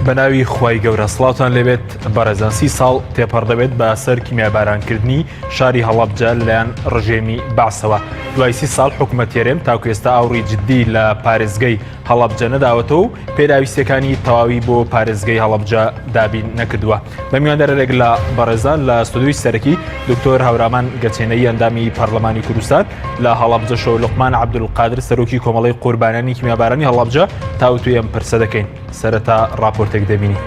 بەناوی خوای گەورە سڵاوتان لێبێت بەڕێزان 30 ساڵ تێپەڕ دەبێت بە ئەسەر کیمیابارانکردنی شاری هەڵەبجە لەلایەن ڕژێمی بەعسەوە. دوای 30 ساڵ حکومەت هێرێم تاکو ئێستا ئاوڕی جددی لە پارێزگەی هەڵەبجە نەداوەتەوە و پێداویستەکانی تەواوی بۆ پارێزگەی هەڵەبجە دابین نەکردووە. بە میواندەرێک لە بەڕێزان لە ستودیۆی سەرەکی دکتۆر هەورامان گەچێنەی ئەندامی پەرلەمانی کوردستان لە هەڵەبجەشەوە لوقمان عەبدولقادر سەرۆکی کۆمەڵەی قوربانیانی کیمیابارانی هەڵەبجە تاوتوی ئەم پرسە دەکەین. سەرەتا راپۆرتێک دەبینی.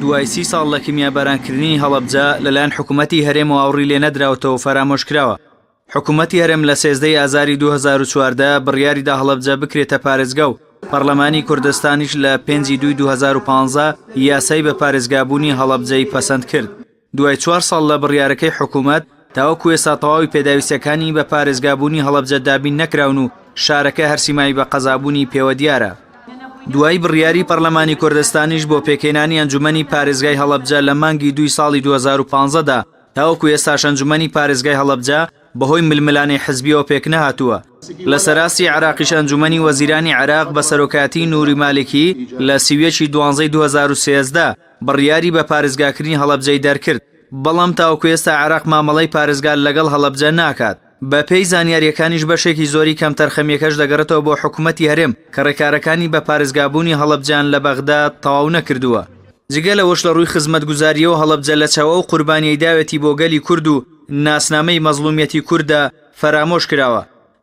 دوای 30 ساڵ لە کیمیابارانکردنی هەڵەبجە لەلایەن حکوومەتی هەرێمەوە ئاوڕی لێ نەدراوەتەوە فەرامۆش کراوە. حکوومەتی هەرێم لە 13 ئازاری 2014 بڕیاریدا هەڵەبجە بکرێتە پارێزگا و پەرلەمانی کوردستانیش لە 5/2/2015 یاسای بە پارێزگابوونی هەڵەبجەی پەسەند کرد. دوای 4 ساڵ لە بڕیارەکەی حکوومەت تاوەکو ئێستا تەواوی پێداویستەکانی بە پارێزگابوونی هەڵەبجە دابین نەکراون و شارەکە هەرسیمای بە قەزابوونی پێوە دیارە. دوای بڕیاری پەرلەمانی کوردستانیش بۆ پێکهێنانی ئەنجومەنی پارێزگای هەڵەبجە لە مانگی 2 ساڵی 2015دا تاوەکو ئێستاش ئەنجومەنی پارێزگای هەڵەبجە بەهۆی ململانی حزبیەوە پێک نەهاتووە. لە سەراسی عراقیش ئەنجومەنی وەزیرانی عراق بە سەرۆکاتی نووری مالکی لە 12 2013 بڕیاری بە پارێزگاکردنی هەڵەبجەی دەرکرد. بەڵام تاوەکو ئێستا عراق مامەڵەی پارێزگا لەگەڵ هەڵەبجە ناکات. بە پێی زانیاریەکانیش بەشێکی زۆری کەم تەرخەمیەکەش دەگەڕێتەوە بۆ حکوومەتی هەرێم کە ڕێکارەکانی بە پارێزگابوونی هەڵەبجان لە بەغدا تەواو نەکردووە. جگە لەوەش لە ڕووی خزمەتگوزاریەوە هەڵەبجە لە چاوە و قوربانیەی داوێتی بۆ گەلی کورد و ناسنامەی مەزلومیەتی کووردە فەرامۆش کراوە.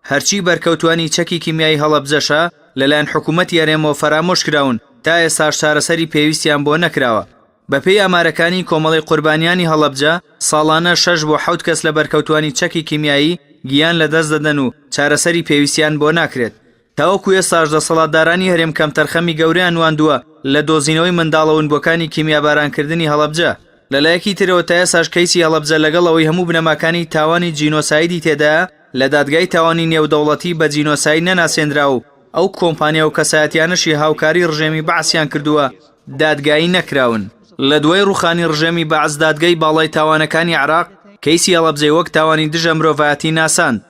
هەرچی بەرکەوتوانی چەکی کیمیایی هەڵەبجەشە لەلایەن حکوومەتی هەرێمەوە فەرامۆش کراون تا ئێستاش چارەسەری پێویستیان بۆ نەکراوە. بەپێی ئامارەکانی کۆمەڵی قوربانیانی هەڵەبجە ساڵانە 6 بۆ 7 کەس لە بەرکەوتوانی چەکی کیمیایی گیان لە دەست دەدەن و چارەسەری پێویستیان بۆ ناکرێت. تاوەکو ئێستاش دەسەڵاتدارانی هەرێم کەم تەرخەمی گەورەیان واندووە لە دۆزینەوەی منداڵەونبووەکانی کیمیابارانکردنی هەڵەبجە. لەلایەکی ترەوە تا ئێستاش کەیسی هەڵەبجە لەگەڵ ئەوەی هەموو بنەماکانی تاوانی جینۆسایدی تێدایە لە دادگای تاوانی نێودەوڵەتی بە جینۆساید نەناسێنرا و ئەو کۆمپانیا و کەسایەتیانەشی هاوکاری ڕژێمی بەعسیان کردووە دادگایی نەکراون. لە دوای ڕوخانی ڕژێمی بەعس دادگای باڵای تاوانەکانی عراق کەیسی هەڵەبجەی وەک تاوانی دژە مرۆڤایەتی ناساند.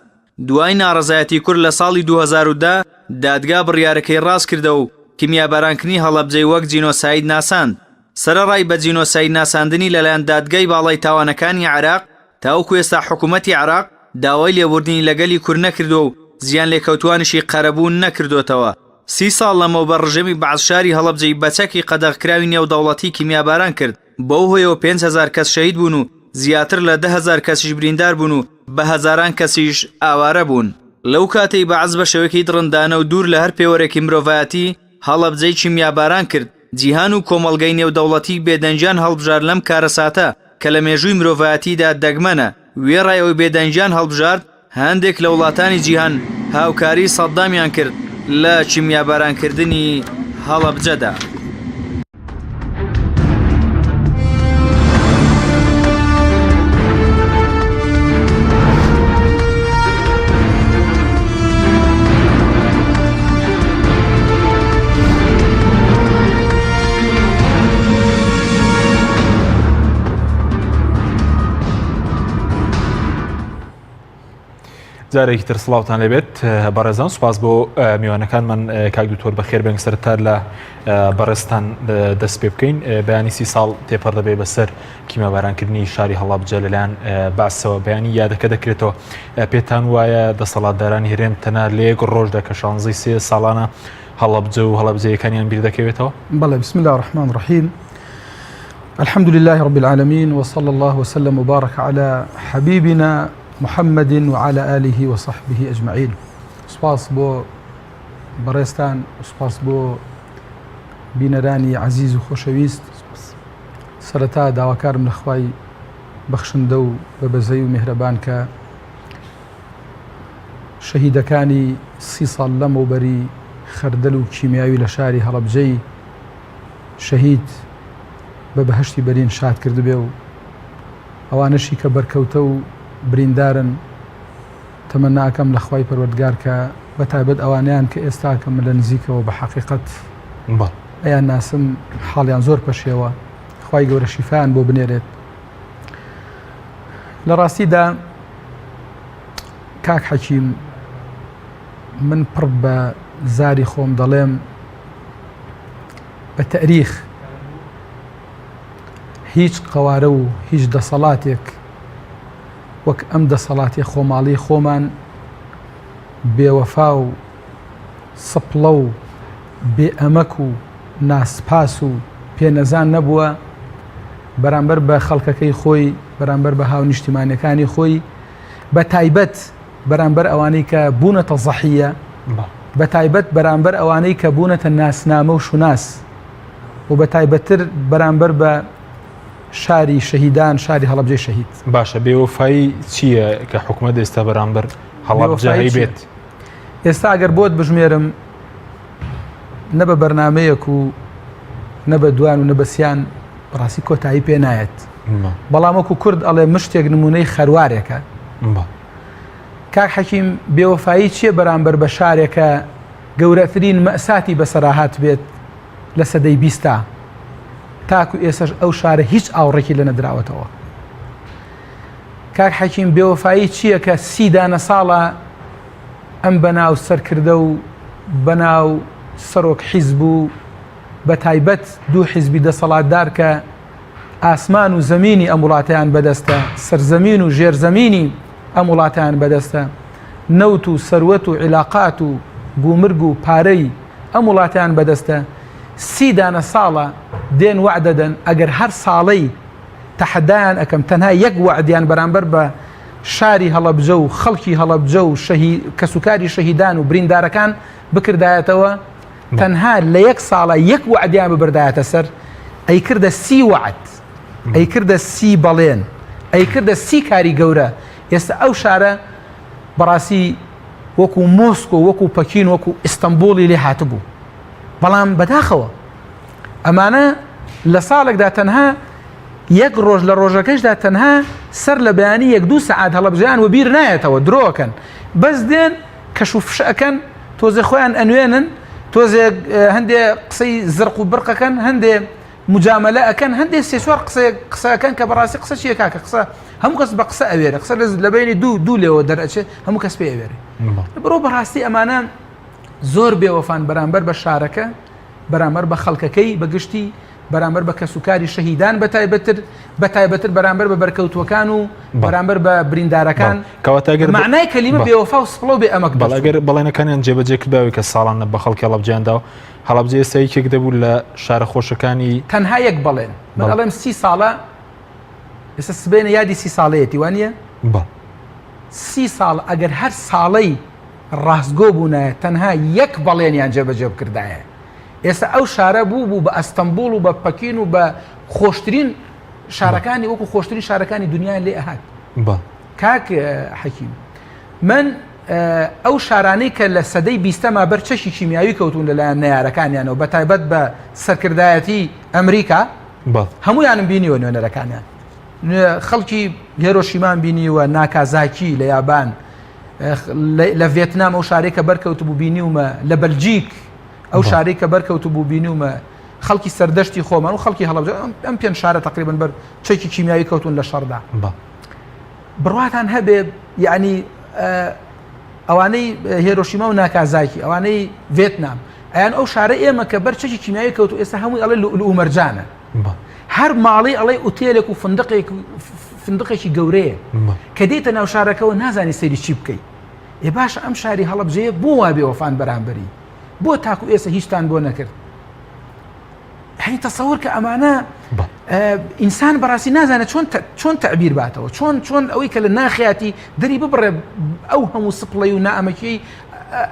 دوای ناڕەزایەتی کورد لە ساڵی 2010 دادگا بڕیارەکەی ڕاست کردە و کیمیابارانکردنی هەڵەبجەی وەک جینۆساید ناساند. سەرەڕای بە جینۆساید ناساندنی لەلایەن دادگای باڵای تاوانەکانی عراق تاوەکو ئێستا حکوومەتی عراق داوای لێبوردنی لەگەلی کورد نەکردو و زیان لێکەوتوانشی قەرەبوون نەکردوتەوە. 30 ساڵ لەمەوبە ڕژێمی بەعس شاری هەڵەبجەی بەچەکی قەدەغکراوی نێودەوڵەتی کیمیاباران کرد. بەو هۆیەوە 5,000 کەس شەهید بوون و زیاتر لە 10,000 کەسیش بریندار بوون و بە هەزاران کەسیش ئاوارە بوون. لەو کاتەی بەعس بە شێوەیەکی دڕندانە و دوور لە هەر پێوەرێکی مرۆڤایەتی هەڵەبجەی کیمیاباران کرد. جیهان و کۆمەڵگەی نێودەوڵەتی بێدەنجیان هەڵبژار لەم کارەساتە کە لە مێژووی مرۆڤایەتیدا دەگمەنە. وێڕایەوەی بێدەنجیان هەڵبژارد هەندێک لە وڵاتانی جیهان هاوکاری سەددامیان کرد لە کیمیابارانکردنی هەڵەبجەدا. جارێکی تر سڵاوتان لێبێت بەڕێزان سوپاس بۆ میوانەکانمان کاک دوکتۆر بەخێر بێنگ سەرەتا لە بەڕێستان دەست پێ بکەین. بەیانی 30 ساڵ تێپەڕ دەبێت بەسەر کیمیابارانکردنی شاری هەڵەبجە لەلایەن بەعسەوە. بەیانی یادەکە دەکرێتەوە پێتان وایە دەسەڵاتدارانی هەرێم تەنها لە یەک ڕۆژدا کە 16 ساڵانە هەڵەبجە و هەڵەبجەیەکانیان بیر دەکەوێتەوە؟ بەڵێ بسم الله الرحمن الرحيم الحمد لله رب العالمين وصلى الله وسلم وبارك على حبيبنا محمد وعلى آله وصحبه أجمعين. سپاس بۆ بەڕێستان سپاس بۆ بینەرانی عزیز و خۆشەویست. سەرەتا داواکارم لە خوای بەخشندە و بەبەزەی و میهرەبان کە شەهیدەکانی 30 ساڵ لەمەوبەری خەردەل و کیمیاوی لە شاری هەڵەبجەی شەهید بە بەهەشتی بەرین شاد کردبێ و ئەوانەشی کە بەرکەوتە و بریندارن تەمەناکەم لە خوای پەروەردگار کە بەتایبەت ئەوانیان کە ئێستاکەم لە نزیکەوە بە حەقیقەت ئەیان ناسم حاڵیان زۆر پەشێوە خوای گەورە شیفایان بۆ بنێرێت. لە ڕاستیدا کاک حەکیم من پڕ بە زاری خۆم دەڵێم بە تەریخ هیچ قەوارە و هیچ دەسەڵاتێک وەک ئەم دەسەڵاتی خۆماڵی خۆمان بێوەفا و سپڵە و بێئەمەک و ناسپاس و پێنەزان نەبووە بەرامبەر بە خەڵکەکەی خۆی بەرامبەر بە هاو نیشتیمانیەکانی خۆی بە تایبەت بەرامبەر ئەوانەی کە بوونەتە زەحیە بە تایبەت بەرامبەر ئەوانەی کە بوونەتە ناسنامە و شوناس و بە تایبەتتر بەرامبەر بە شاری شەهیدان شاری هەڵەبجەی شەهید. باشە بێوەفایی چییە کە حکوومەت ئێستا بەرامبەر هەڵەبجە بێت؟ ئێستا ئەگەر بۆت بژمێرم نە بە بەرنامەیەک و نە بە دوان و نە بەسییان ڕاستی کۆتایی پێ نایەت بەڵام وەکو کورد ئەڵێ مشتێک نمونەی خەروارێکە. کاک حەکیم بێوەفایی چییە بەرامبەر بە شارێکە گەورەترین مەئساتی بەسەراهات بێت لە سەدەی 20 تاکو ئێسش ئەو شارە هیچ ئاوڕێکی لە نەدراوەتەوە. کاک حەکیم بێوەفایی چییە کە 30 ساڵە ئەم بەناو سەرکردە و بەناو سەرۆک حیزب و بە تایبەت دوو حیزبی دەسەڵاتدار کە ئاسمان و زەمینی ئەم وڵاتیان بەدەستە سەرزەمین و ژێرزەمینی ئەم وڵاتیان بەدەستە نەوت و سەروەت و عیلاقات و گومرگ و پارەی ئەم وڵاتیان بەدەستە 30 ساڵە دێن وعدەدەن ئەگەر هەر ساڵەی تەحەدایان ئەەکەم تەنها یەک وعدیان بەرامبەر بە شاری هەڵەبجە و خەڵکی هەڵەبجە و کەسوکاری شەهیدان و بریندارەکان بکردایەتەوە تەنها لە یەک ساڵە یەک وعدیان ببردایەتە سەر ئەی کردە 30 وعد ئەی کردە 30 بەڵێن ئەی کردە 30 کاری گەورە. ئێستا ئەو شارە بەڕاستی وەکو مۆسکۆ وەکو پەکین وەکو ئیستەنبوڵی لێ هاتبوو بەڵام بەداخەوە ئەمانە لە ساڵێکدا تەنها یەک ڕۆژ لە ڕۆژەکەشدا تەنها سەر لە بەیانی 1-2 سەعات هەڵەبجەیان و بیر نایەتەوە درۆکەن بەس دێن کەش و فشەکەن تۆزێ خۆیان ئەنوێنن تۆزێک هەندێ قسەی زرق و برقەکەن هەندێ مجاملە ئەەکەن هەندێک سێسوار قسەکەن کە بەڕاستی قسە چیە کاکە قسە هەموو کەس بە قسە ئەوێرە قسە لە بینی دوو لێەوە دەرەچێت هەموو کەس پێ ئەوێرە بڕۆ بەڕاستی ئەمانە زۆر بێوەفان بەرامبەر بە شارەکە بەرامبەر بە خەڵکەکەی بەگشتی بەرامبەر بە کەسوکاری شەهیدان بە تایبەتر بەرامبەر بە بەرکەوتوەکان و بەرامبەر بە بریندارەکان معنای کەلیمە بێوەفا و سپڵە و بێ ئەمەک بەڵێگەر بەڵێنەکانیان جێبەجێ کرداوی کە ساڵانە بە خەڵکی هەڵەبجەیاندا و هەڵەبجە ئێستایەکێک دەبوو لە شارە خۆشەکانی تەنها یەک بەڵێن من ئەڵێم 30 ساڵە ئێستا سبێنە یادی 30 ساڵەیەتی وانە 30 ساڵ ئەگەر هەر ساڵەی ڕاستگۆ بوونایە تەنها یەک بەڵێنیان جێبەجێ بکردایە. ئێستا ئەو شارە بوو بە ئەستەنبوڵ و بە پەکین و بە خۆشترین شارەکانی وەکو خۆشترین شارەکانی دنیای لێ ئەهات. کاک حەکیم من ئەو شارانەی کە لە سەدەی 20 بەرچەشی کیمیاوی کەوتون لەلایەن نەیارەکانیانەوە بە تایبەت بە سەرکردایەتی ئەمریکا هەمویانم بینیوە نوێنەرەکانیان خەڵکی هێرۆشیمان بینیوە ناکازاکی لە یابان لە ڤێتنام ئەو شارێکە بەرکەوت بوو بینیومە لە بەلجیک ئەو شارێکە بەرکەوت بوو بینیومە خەڵکی سەردەشتی خۆمان و خەڵکی هەڵەبجە ئەم 5 شارە تقریبن بەر چەکی کیمیاوی کەوتون لە شەڕدا بڕواتان هەبێ یعنی ئەوانەی هێرۆشیما و ناکازاکی ئەوانەی ڤێتنام ئەیان ئەو شارە ئێمە کە بەرچەکی کیمیاوی کەوت و ئێستا هەمووی ئەڵێ لومەرجانە هەر ماڵی ئەڵێ ئوتێلێک و فندقێکی گەورەیە کە دیتە ناو شارەکەەوە نازانی سەیری چی بکەیت. ێ باشە ئەم شاری هەڵەبجەیە بۆ وا بێوەفان بەرامبەری بۆ تاکو ئێستا هیچتان بۆ نەکرد. هەی تەسەور کە ئەمانە ئینسان بەڕاستی نازانێت چۆن تەعبیر باتەوە چۆن ئەوەی کە لە ناخیاتی دەری ببڕێ ئەو هەموو سپڵەی و نائەمەکەی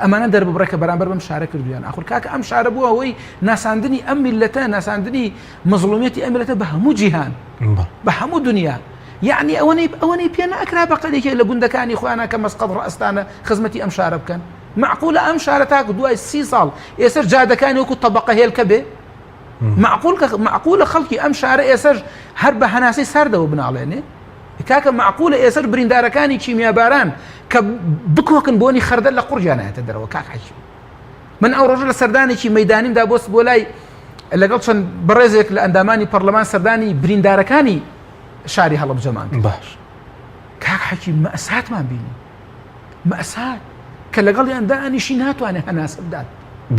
ئەمانە دەربڕێکە بەرامبەر بەم شارە کردویان ئاخر کاکە ئەم شارە بووە ئەوەی ناساندنی ئەم میلەتە ناساندنی مەزڵومیەتی ئەم میلەتە بە هەموو جیهان بە هەموو دنیا یعنی ئەوەی پێ نەئەکرا بە قەدێکی لە گوندەکانی خۆیانە کە مەسقەد ڕەئەستانە خزمەتی ئەم شارە بکەن معقولە ئەم شارە تاکو دوای 30 ساڵ ئێسەر جادەکانی وەکو تەبەقە هێلکە بێ معقولە خەڵکی ئەم شارە ئێسەر هەر بە هەناسەی ساردەوە بناڵێنێ کاکە معقولە ئێسەر بریندارەکانی کیمیاباران کە بکۆکن بۆنی خەردەر لە قورجیانایەتە دەرەوە کاک حەکیم من ئەو ڕۆژە لە سەردانێکی مەیدانیمدا بۆست بۆ لای لەگەڵ چەند بەڕێزێک لە ئەندامانی پەرلەمان سەردانی بریندارەکانی شاری هەڵەبجەمان باش کاک حەکیم مەئساتمان بینی مەئسات کە لەگەڵیان دائنیشی ناتوانێت هەناسە بدات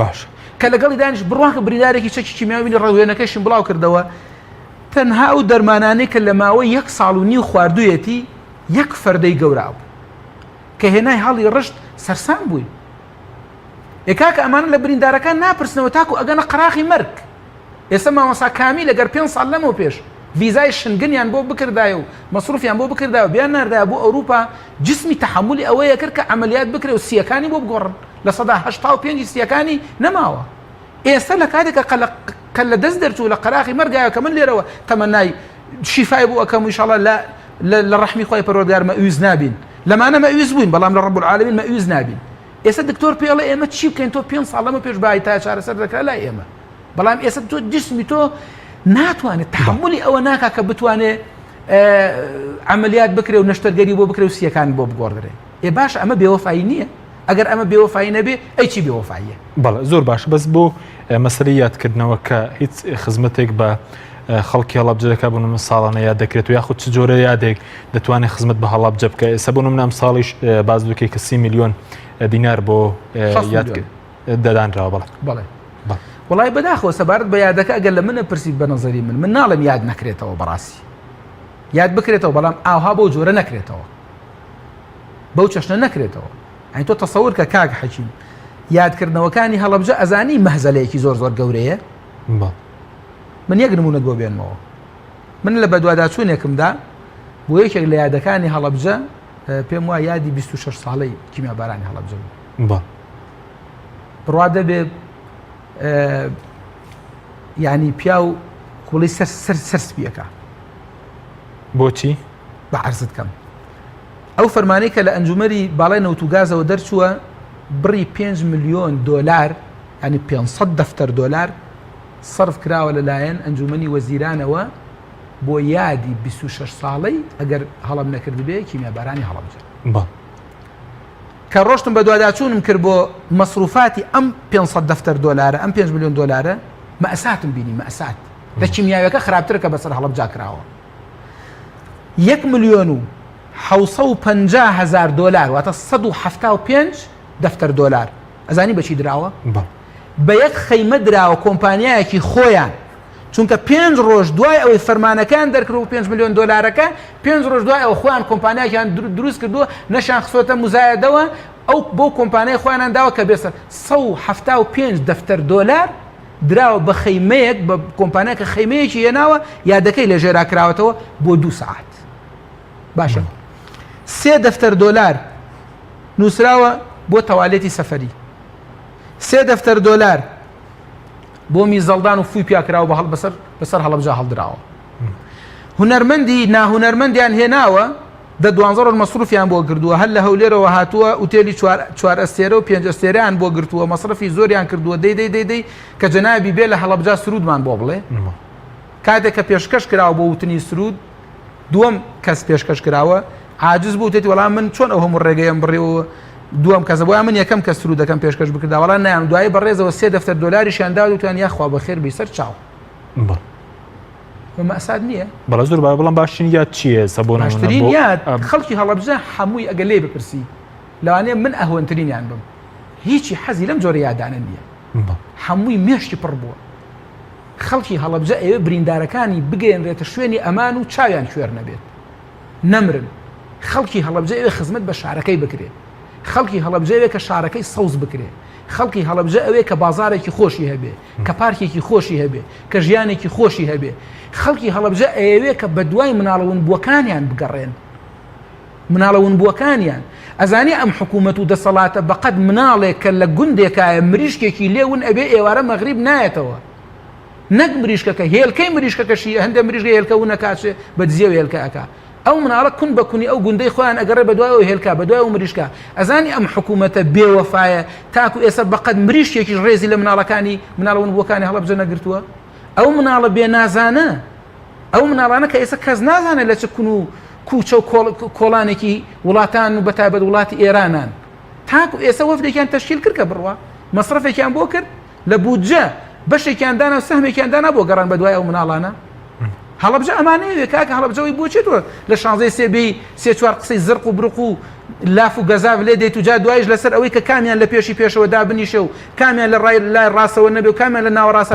باش کە لەگەڵی دانیش بڕواکە بریندارێکی چەکی کیمیاوی ڕێوێنەکەشم بڵاو کردەوە تەنها ئەو دەرمانانەی کە لە ماوەی 1 ساڵ و نیو خواردوویەتی یەک فەردەی گەورا بوو کە هێنای هەڵی ڕشت سەرسان بووین کاکە ئەمانە لە بریندارەکان ناپرسنەوە تاکو ئەگەنە قەراخی مەرگ ئێستا مامۆستا کامی لەگەر 5 ساڵ لەمەوە پێش ڤیزای شنگنیان بۆ بکردایە و مەسروفیان بۆ بکردایە بیان ناردایە بۆ ئەوروپا جسمی تەحملی ئەوەیە کرد کە عملیات بکرێ و سیەکانی بۆ بگۆڕن لە سەدا 85 سیەکانی نەماوە ئێستا لە کاتێکە کە لە دەست دەرچوو لە قەراخی مەرگایە کە من لێرەوە تەمەنای شیفای بۆ ئەەکەم ئینشاڵڵا لە ڕەحمی خۆی پەروەردگار مەئویز نابین لەمانە مەئویز بووین بەڵام لە ڕەب العالەمین مەئویز نابین ئێستا دکتۆر پێڵێ ئێمە چی بکەین تۆ 5 ساڵ لەمە پێش بای تا چارەسەر دەکرا لای ئێمە بەڵام ئێستا تۆ جسمی تۆ ناتوانێت تحملی ئەوە ناکا کە بتوانێت عملیات بکرێ و نەشتەرگەری بۆ بکرێ و سیەکان بۆ بگۆڕدرێ باش ئەمە بێوەفایی نییە ئەگەر ئەمە بێوەفایی نەبێ ئەی چی بێوەفاییە بەڵێ زۆر باش بەس بۆ مەسەلەی یادکردنەوە کە هیچ خزمەتێک بە خەڵکی هەڵەبجەکە بوون من ساڵانە یاد دەکرێت و یاخود چ جۆرە یادێک دەتوانێت خزمەت بە هەڵەبجە بکە ئێستا بوون منام ساڵیش باز دوکەی کە 30 میلیۆن دینار بۆ یادکرد دەدانراوە بەڵێ وڵای بەداخەوە سەبارەت بە یادەکە ئەگەر لە منە پرسیت بە نەزەری من ناڵێم یاد نەکرێتەوە بەڕاستی یاد بکرێتەوە بەڵام ئاها بەو جۆرە نەکرێتەوە بەو چەشنە نەکرێتەوە ئەی تۆ تەسەور کە کاک حەکیم یادکردنەوەکانی هەڵەبجە ئەزانی مەهزەلەیەکی زۆر گەورەیە من یەک نمونەت بۆ بێنمەوە من لە بەدواداچوونێکمدا بۆ یەکێک لە یادەکانی هەڵەبجە پێم وایە یادی 26 ساڵەی کیمیابارانی هەڵەبجە بوو بڕوا دەبێ ینی پیا و کوڵی سەر سپیەکە بۆچی بە عەرزت کەم ئەو فەرمانەی کە لە ئەنجومەری باڵای نەوتوگازەوە دەرچووە بڕی 5 میلیۆن دۆلار ینی 500 دەفتەر دۆلار صرف کراوە لەلایەن ئەنجومەنی وەزیرانەوە بۆ یادی 26 ساڵەی ئەگەر هەڵم نەکردبێ کیمیابارانی هەڵەبجە کە ڕۆشتم بە دوواداچوونم کرد بۆ مەسروفاتی ئەم 500 دەفتەر دۆلارە ئەم 5 میلیۆن دۆلارە مەئەساتم بینی مەئەسات لە کیمیاویەکە خراپترە کە بەسەر هەڵەبجا کراوە 1 ملیۆن و 750,000 دۆلار واتە 175 دەفتەر دۆلار ئەزانی بەچی دراوە بە یەک خەیمە دراوە کۆمپانیایەکی خۆیان چونکە 5 ڕۆژ دوای ئەوەی فەرمانەکان دەرکرد و 5 میلیۆن دۆلارەکە 5 ڕۆژ دوای ئەو خۆیان کۆمپانیایەکیان دروست کردووە نەشان خسۆتە موزایەدەوە ئەو بۆ کۆمپانیای خۆیانان داوە کە بێسەر 175 دەفتەر دۆلار دراوە بە خەیمەیەک بە کۆمپانیای کە خەیمەیەکی هێناوە یادەکەی لە ژێرا کراوەتەوە بۆ 2 ساعت باشە 3 دەفتەر دۆلار نووسراوە بۆ تەوالێتی سەفەری 3 دەفتەر دۆلار بۆ میزەڵدان و فوی پیاکراوە بەسەر هەڵەبجا هەڵدراوە هونەرمەندی ناهونەرمەندیان هێناوە دە 12 ڕۆژ مەسروفیان بۆ کردووە هەر لە هەولێرەوە هاتووە ئوتێلی 4 ئەستێرە و 5 ئەستێرەیان بۆ گرتووە مەسرفی زۆریان کردووە دەی کە جەنابی بێ لە هەڵەبجا سرودمان بۆ بڵێ کاتێک کە پێشکەش کراوە بۆ وتنی سرود دووەم کەس پێشکەش کراوە عاجز بوو تێتی وەڵام من چۆن ئەو هەموو ڕێگەیەم بڕێەوە دووەم کەسە بۆیان من یەکەم کە سرودەکەم پێشکەش بکردا وەڵام نیان دوای بەڕێزەوە 3 دەفتەر دۆلاریشیان دا وتیان یاخوا بەخێر بی سەر چاو مەئەسات نییە بەڵە زۆر بەڵام باشترین یاد چییە سەبۆ باشترین یاد خەڵکی هەڵەبجە هەمووی ئەگەر لێ بپرسی لەوانەیە من ئەهۆنترینیان بم هیچی حەزی لەم جۆرە یادانە نییە هەمووی مێشتی پڕ بووە خەڵکی هەڵەبجە ئێوە بریندارەکانی بگەێنرێتە شوێنی ئەمان و چاویان کوێر نەبێت نەمرن خەڵکی هەڵەبجە ئێوە خزمەت بە شارەکەی بکرێت خەڵکی هەڵەبجەوێ کە شارەکەی سەوز بکرێ خەڵکی هەڵەبجە ئەوێ کە بازارێکی خۆشی هەبێ کە پارکێکی خۆشی هەبێ کە ژیانێکی خۆشی هەبێ خەڵکی هەڵەبجە ئەوێ کە بە دوای مناڵەون بووەکانیان بگەڕێن مناڵەون بووەکانیان ئەزانی ئەم حکوومەت و دەسەڵاتە بەقەد مناڵێک کە لە گوندێکایە مریشکێکی لێون ئەبێ ئێوارە مەغریب نایەتەوە نەک مریشکەکە هێلکەی مریشکەکەشی هەندێک مریشکە هێلکەون نەکاتێ بە دزیە و هێلکەکە ئەو مناڵە کون بە کونی ئەو گوندەی خۆیان ئەگەڕێ بە دوای ئەو هێلکا بە دوای ئەو مریشکە ئەزانی ئەم حکوومەتە بێوەفایە تاکو ئێستا بەقەد مریشکێکیش ڕێزی لە مناڵەکانی مناڵەون بووەکانی هەڵەبجە نەگرتووە ئەو مناڵە بێ نازانە ئەو مناڵانە کە ئێستا کەس نازانێت لە چ کون و کوچە و کۆڵانێکی وڵاتان و بەتایبەت وڵاتی ئێرانان تاکو ئێستا وەفدێکیان تەشکیل کرد کە بڕوا مەسرفێکیان بۆ کرد لە بودجە بەشێکیان دانا و سەهمێکیان دانا بۆ گەڕان بە دوای ئەو مناڵانە هەڵەبجە ئەمانەیە کاکە هەڵەبجەوەی بۆچێتەوە لە شانزەی سێبی 3-4 قسەی زرق و برق و لاف و گەزاف لێ دێت و جا دوایش لەسەر ئەوەی کە کامیان لە پێشی پێشەوە دابنیشە و کامیان لە لای ڕاستەوە نەبێ و کامیان لە ناوەڕاستە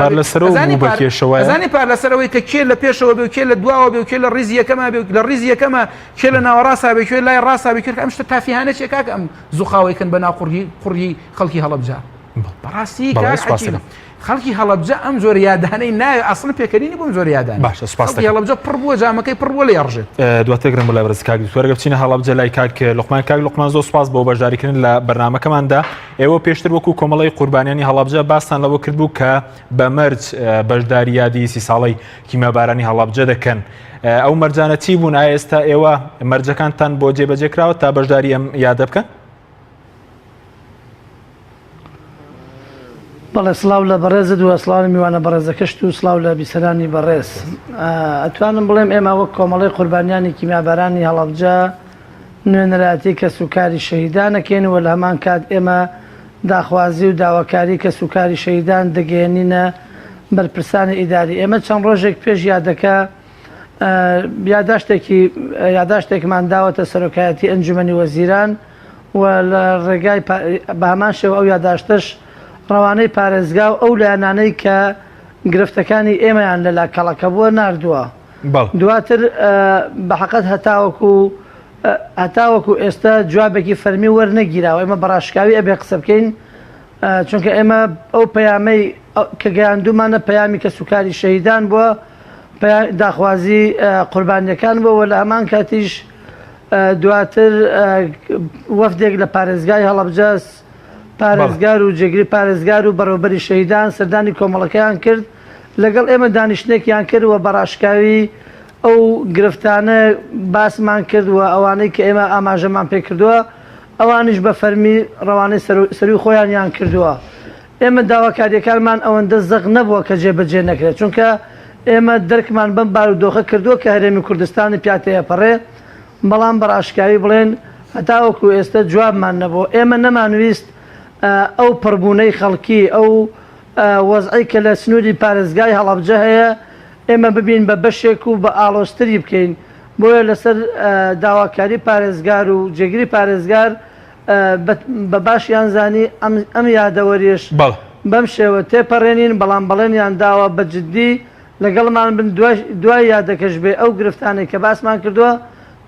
ئەزانی پار لەسەر ئەوەی کە کێ لە پێشەوە بێ و کێ لە دواوە بێ و کێ لە ڕیزی یەکەما بێ و لە ڕیزی یەکەمە کێ لە ناوەڕاستە بێ کێ لای ڕاستە بێ ئەم شتە تافیهانە چێکا کە ئەم زوخاوەیکەن بە ناو قوڕی خەڵکی هەڵەبجە بەڕاستی خەڵکی هەڵەبجە ئەم زۆر یادانەی ناوێ ئەسڵ پێکەنینی بۆم زۆر یادان باشە سوپاس هەڵەبجە پڕ بووە جامەکەی پڕ بووە لە یاڕژێت دواتەگرم بۆ لای بەرز کاک دووەرگە بچینە هەڵەبجە لای کاک لوقمان زۆر سوپاس بۆ بەشداریکردن لە بەرنامەکەماندا ئێوە پێشتر وەکو کۆمەڵی قوربانیانی هەڵەبجە باستان لەوە کردبوو کە بە مەرج بەشداری یادی 30 ساڵەی کیمیابارانی هەڵەبجە دەکەن ئەو مەرجانە چی بوون ئایا ئێستا ئێوە مەرجەکانتان بۆ جێبەجێکراوە تا بەشداری ئەم یادە بکەن؟ بەڵێ سڵاو لە بەڕێزت و سڵاوی میوانە بەڕێزەکەشت و سڵاو لە بیسەرانی بەڕێز ئەتوانم بڵێم ئێمە وەک کۆمەڵی قوربانیانی کیمیابارانی هەڵەبجە نوێنەراتی کە سوکاری شەهیدانەکەین و لە هەمان کات ئێمە داخوازی و داواکاری کە سوکاری شەهیدان دەگەێنینە بەرپرسانی ئیداری ئێمە چەند ڕۆژێک پێش یادەکە یاداشتێکمان داوەتە سەرۆکایەتی ئەنجومەنی وەزیران و لە ڕێگای بە هەمان شێوە ئەو یاداشتەش ڕەوانەی پارێزگا و ئەو لایەنانەی کە گرفتەکانی ئێمەیان لە لاکەڵەکە بووە ناردووە دواتر بەحەقەت هەتاوەکو ئێستا جوابێکی فەرمی وەرنەگیراوە ئێمە بەڕاشکاوی ئەبێ قسە بکەین چونکە ئێمە ئەو پەیامەی کە گەیاندومانە پەیامی کە سوکاری شەهیدان بووە داخوازی قوربانیەکان بووە لە هەمان کاتیش دواتر وەفدێک لە پارێزگای هەڵەبجە پارێزگار و جێگری پارێزگار و بەڕێوەبەری شەهیدان سەردانی کۆمەڵەکەیان کرد لەگەڵ ئێمە دانیشتێکیان کرد و بەڕاشکاوی ئەو گرفتانە باسمان کرد و ئەوانەی کە ئێمە ئاماژەمان پێ کردووە ئەوانش بە فەرمی ڕەوانەی سەروی خۆیانیان کردووە ئێمە داواکاریەکانمان ئەوەندە زەق نەبووە کە جێبەجێ نەکرێت چونکە ئێمە دەرکمان بەم بارودۆخە کردووە کە هەرێمی کوردستانی پیاتەیە پەڕێ بەڵام بەڕاشکاوی بڵێن هەتاوەکو ئێستا جوابمان نەبووە ئێمە نەمانویست ئەو پڕبوونەی خەڵکی ئەو وەزعی کە لە سنووری پارێزگای هەڵەبجە هەیە ئێمە ببین بە بەشێک و بە ئاڵۆستری بکەین بۆیە لەسەر داواکاری پارێزگار و جێگری پارێزگار بە باشیان زانی ئەم یادەوەریش بەم شێوە تێپەڕێنین بەڵام بەڵێنیان داوە بە جددی لەگەڵمان بن دوای یادەکەش بێ ئەو گرفتانەی کە باسمان کردووە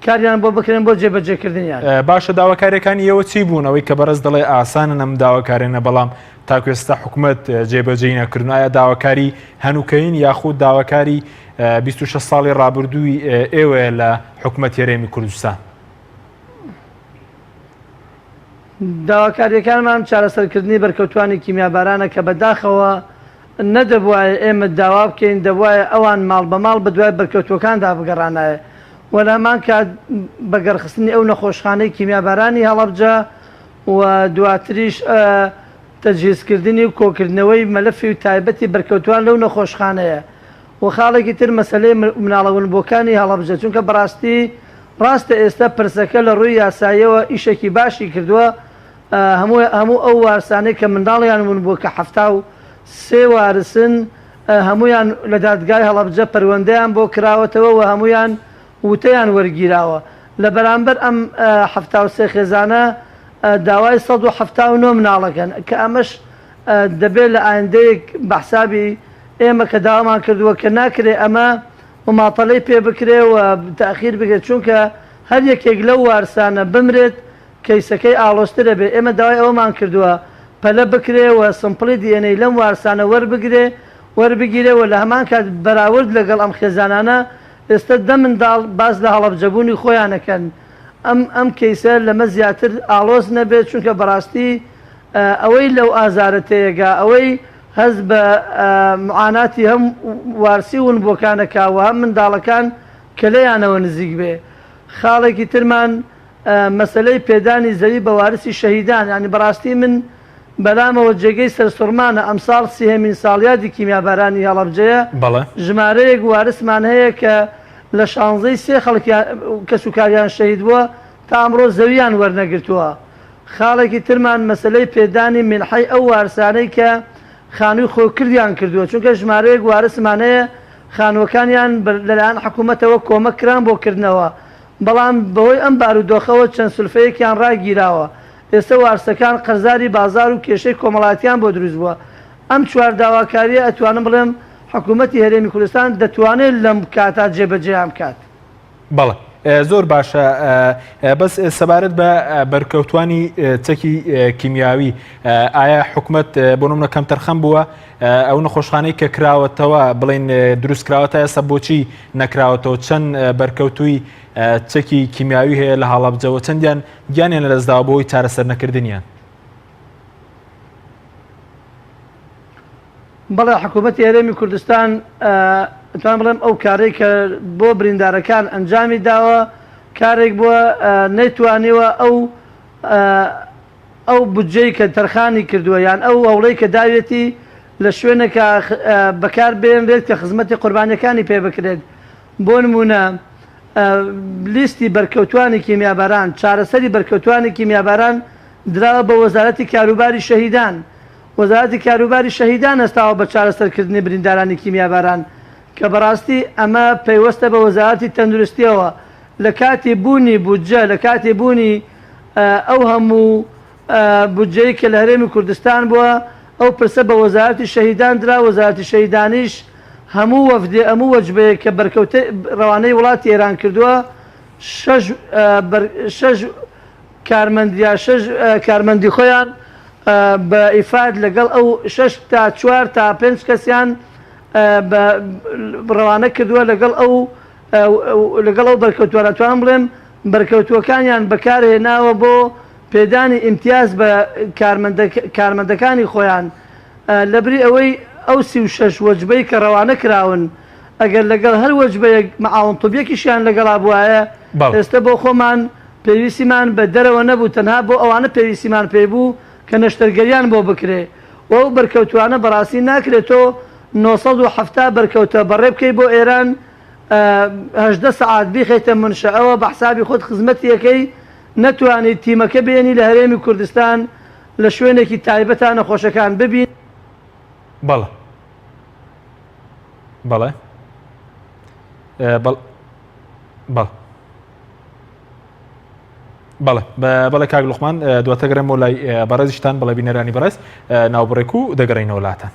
کاریان بۆ بکرێن بۆ جێبەجێکردنیان باشە داواکاریەکانی ئێوە چی بوون ئەوەی کە بەڕێز دەڵێ ئاسانن ئەم داواکارێنە بەڵام تاکو ئێستا حکوومەت جێبەجێی نەکردن ئایا داواکاری هەنووکەین یاخود داواکاری 26 ساڵی ڕابردووی ئێوەیە لە حکوومەت هەرێمی کوردستان داواکاریەکانمان چارەسەرکردنی بەرکەوتوانی کیمیابارانە کە بەداخەوە نەدەبوایە ئێمە داوا بکەین دەبواە ئەوان ماڵ بە ماڵ بە دوای بەرکەوتوەکاندا بگەڕانایە وەلامان کات بەگەڕخستنی ئەو نەخۆشخانەی کیمیابارانی هەڵەبجە و دواتریش تەجهیزکردنی و کۆکردنەوەی مەلەفی و تایبەتی بەرکەوتوان لەو نەخۆشخانەیە و خاڵێکی تر مەسەلەی مناڵەونبووەکانی هەڵەبجە چونکە بەڕاستی ڕاستە ئێستا پرسەکە لە ڕووی یاساییەوە ئیشێکی باشی کردووە هەموو ئەو وارسانەی کە منداڵیان ونبووە کە 73 وارسن هەمویان لە دادگای هەڵەبجە پەروەندەیان بۆ کراوەتەوە و هەمویان وتەیان وەرگیراوە لە بەرامبەر ئەم 73 خێزانە داوای 179 مناڵەکەن کە ئەمەش دەبێت لە ئایندەیەک بەحسابی ئێمە کە داوامان کردووە کە ناکرێ ئەمە مماطەلەی پێ بکرێ و تاخیر بگرێت چونکە هەر یەکێک لەو وارسانە بمرێت کەیسەکەی ئاڵۆسترە بێ ئێمە داوای ئەومان کردووە پەلە بکرێ و سمپڵی دیێنەی لەم وارسانە وەربگیرێ و لە هەمان کات بەراورد لەگەڵ ئەم خێزانانە ئێستا دە منداڵ باز لە هەڵەبجەبوونی خۆیانەکەن ئەم کەیسە لەمە زیاتر ئاڵۆز نەبێت چونکە بەڕاستی ئەوەی لەو ئازارە تێگا ئەوەی هەز بە معاناتی هەم وارسی ونبووەکانەکەوە هەم منداڵەکان کە لەیانەوە نزیک بێ خاڵێکی ترمان مەسلەی پێدانی زەوی بە وارسی شەهیدان ینی بەڕاستی من بەلامەوە جێگەی سەرسوڕمانە ئەمساڵ 30هەمین ساڵیادی کیمیابارانی هەڵەبجەیە ژمارەیەک وارسمان هەیە کە لە 16 سێ خەڵکی کە سوکاریان شەهید بووە تا ئەمڕۆ زەویان وەرنەگرتووە خاڵێکی ترمان مەسلەی پێدانی منحەی ئەو وارسانەی کە خانووی خۆکردیان کردووە چونکە ژمارەیەک وارسمان هەیە خانووەکانیان لەلایەن حکوومەتەوە کۆمەک کران بۆ کردنەوە بەڵام بەهۆی ئەم بارودۆخەوە چەند سولفەیەکیان ڕاگیراوە ئێستا وارسەکان قەرزاری بازار و کێشەی کۆمەڵاتیان بۆ دروست بووە ئەم چوار داواکاریە ئەتوانم بڵێم حکوومەتی هەرێمی کوردستان دەتوانێت لەم کاتا جێبەجێیان بکات. بەڵێ زۆر باشە بەس سەبارەت بە بەرکەوتوانی چەکی کیمیاوی ئایا حکوومەت بۆ نمونە کەم تەرخەم بووە ئەو نەخۆشخانەی کە کراوەتەوە بڵێن دروستکراوەتە ئێستا بۆچی نەکراوەتەوە چەند بەرکەوتووی چەکی کیمیاوی هەیە لە هەڵەبجەوە چەندیان گیانیان لەدەستداوە بۆی چارەسەر نەکردنیان؟ بەڵێ حکوومەتی هەرێمی کوردستان توان بڵێم ئەو کارێک کە بۆ بریندارەکان ئەنجامی داوە کارێک بووە نەیتوانیوە ئەو بودجەی کە تەرخانی کردووە یان ئەو هەوڵەی کە داوێتی لە شوێنێکە بەکار بێنرێت کە خزمەتی قوربانیەکانی پێ بکرێت. بۆ نمونە لیستی بەرکەوتوانی کیمیاباران چارەسەری بەرکەوتوانی کیمیاباران دراوە بە وەزارەتی کاروباری شەهیدان. وەزارەتی کاروباری شەهیدان هەستاوە بە چارەسەرکردنی بریندارانی کیمیاباران کە بەڕاستی ئەمە پەیوەستە بە وەزارەتی تەندروستیەوە لە کاتی بوونی بودجە لە کاتی بوونی ئەو هەموو بودجەی کە لە هەرێمی کوردستان بووە ئەو پرسە بە وەزارەتی شەهیدان درا وەزارەتی شەهیدانیش هەموو وەفدێ ئەموو وەجبەیە کە بەرکەوتە ڕەوانەی وڵاتی ئێران کردووە شەش کارمەندی خۆیان بە ئیفاد لەگەڵ ئەو 6 تا 4 تا 5 کەسیان ڕەوانە کردووە لەگەڵ ئەو بەرکەوتووە توان بڵێم بەرکەوتووەکانیان بەکارهێناوە بۆ پێدانی ئیمتیاز بە کارمەندەکانی خۆیان لەبری ئەوەی ئەو 36 وەجبەی کە ڕەوانە کراون ئەگەر لەگەڵ هەر وەجبەیەک مەعاون طبیەکیشیان لەگەڵا بووایە ئێستا بۆ خۆمان پێویستیمان بە دەرەوە نەبوو تەنها بۆ ئەوانە پێویستیمان پێبوو کە نەشتەرگەریان بۆ بکرێ و ئەو بەرکەوتوانە بەڕاستی ناکرێتەوە 970 بەرکەوتە بەڕێ بکەی بۆ ئێران 18 سعات بیخێتە منشەوە بە حسابی خۆت خزمەتیەکەی نەتوانیت تیمەکە بێنی لە هەرێمی کوردستان لە شوێنێکی تایبەتە نەخۆشەکان ببین. بەڵێ بەڵێ بەڵێ کاک لوقمان دواتە گەڕێمەوە لای بەڕێزیشتان بەڵێ بینەرانی بەڕێز ناوبڕێک و دەگەڕێینەوە لاتان.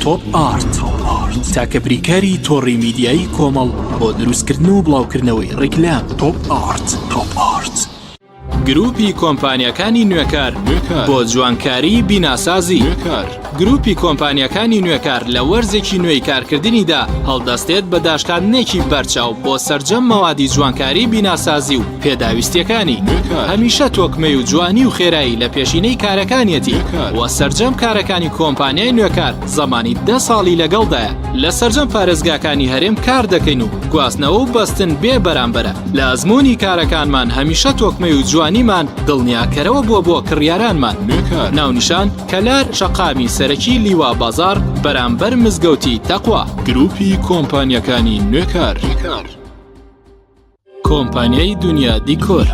تۆپ ئارت تاکە بریکاری تۆڕی میدیایی کۆمەڵ بۆ دروستکردن و بڵاوکردنەوەی ڕیکلام. تۆپ ئارت گروپی کۆمپانیەکانی نوێکار بۆ جوانکاری بیناسازی. گروپی کۆمپانیەکانی نوێکار لە وەرزێکی نوێی کارکردنیدا هەڵدەستێت بە داشکاندنێکی بەرچاو بۆ سەرجەم مەوادی جوانکاری بیناسازی و پێداویستیەکانی. هەمیشە تۆکمەی و جوانی و خێرایی لە پێشینەی کارەکانیەتی وە سەرجەم کارەکانی کۆمپانیای نوێکار زەمانی 10 ساڵی لەگەڵدایە. لە سەرجەم پارێزگاکانی هەرێم کار دەکەین و گواستنەوە و بەستن بێ بەرامبەرە. لە ئەزمموی کارەکانمان هەمیشە تۆکمەی و جوانیمان دڵنیاکەرەوە بۆ کڕیارانمان. ناونیشان کەلار شەقامی سەرەکی لیوا بازار بەرامبەر مزگەوتی تەقوا. گروپی کۆمپانیەکانی نوێکار. کۆمپانیای دنیا دیکۆر.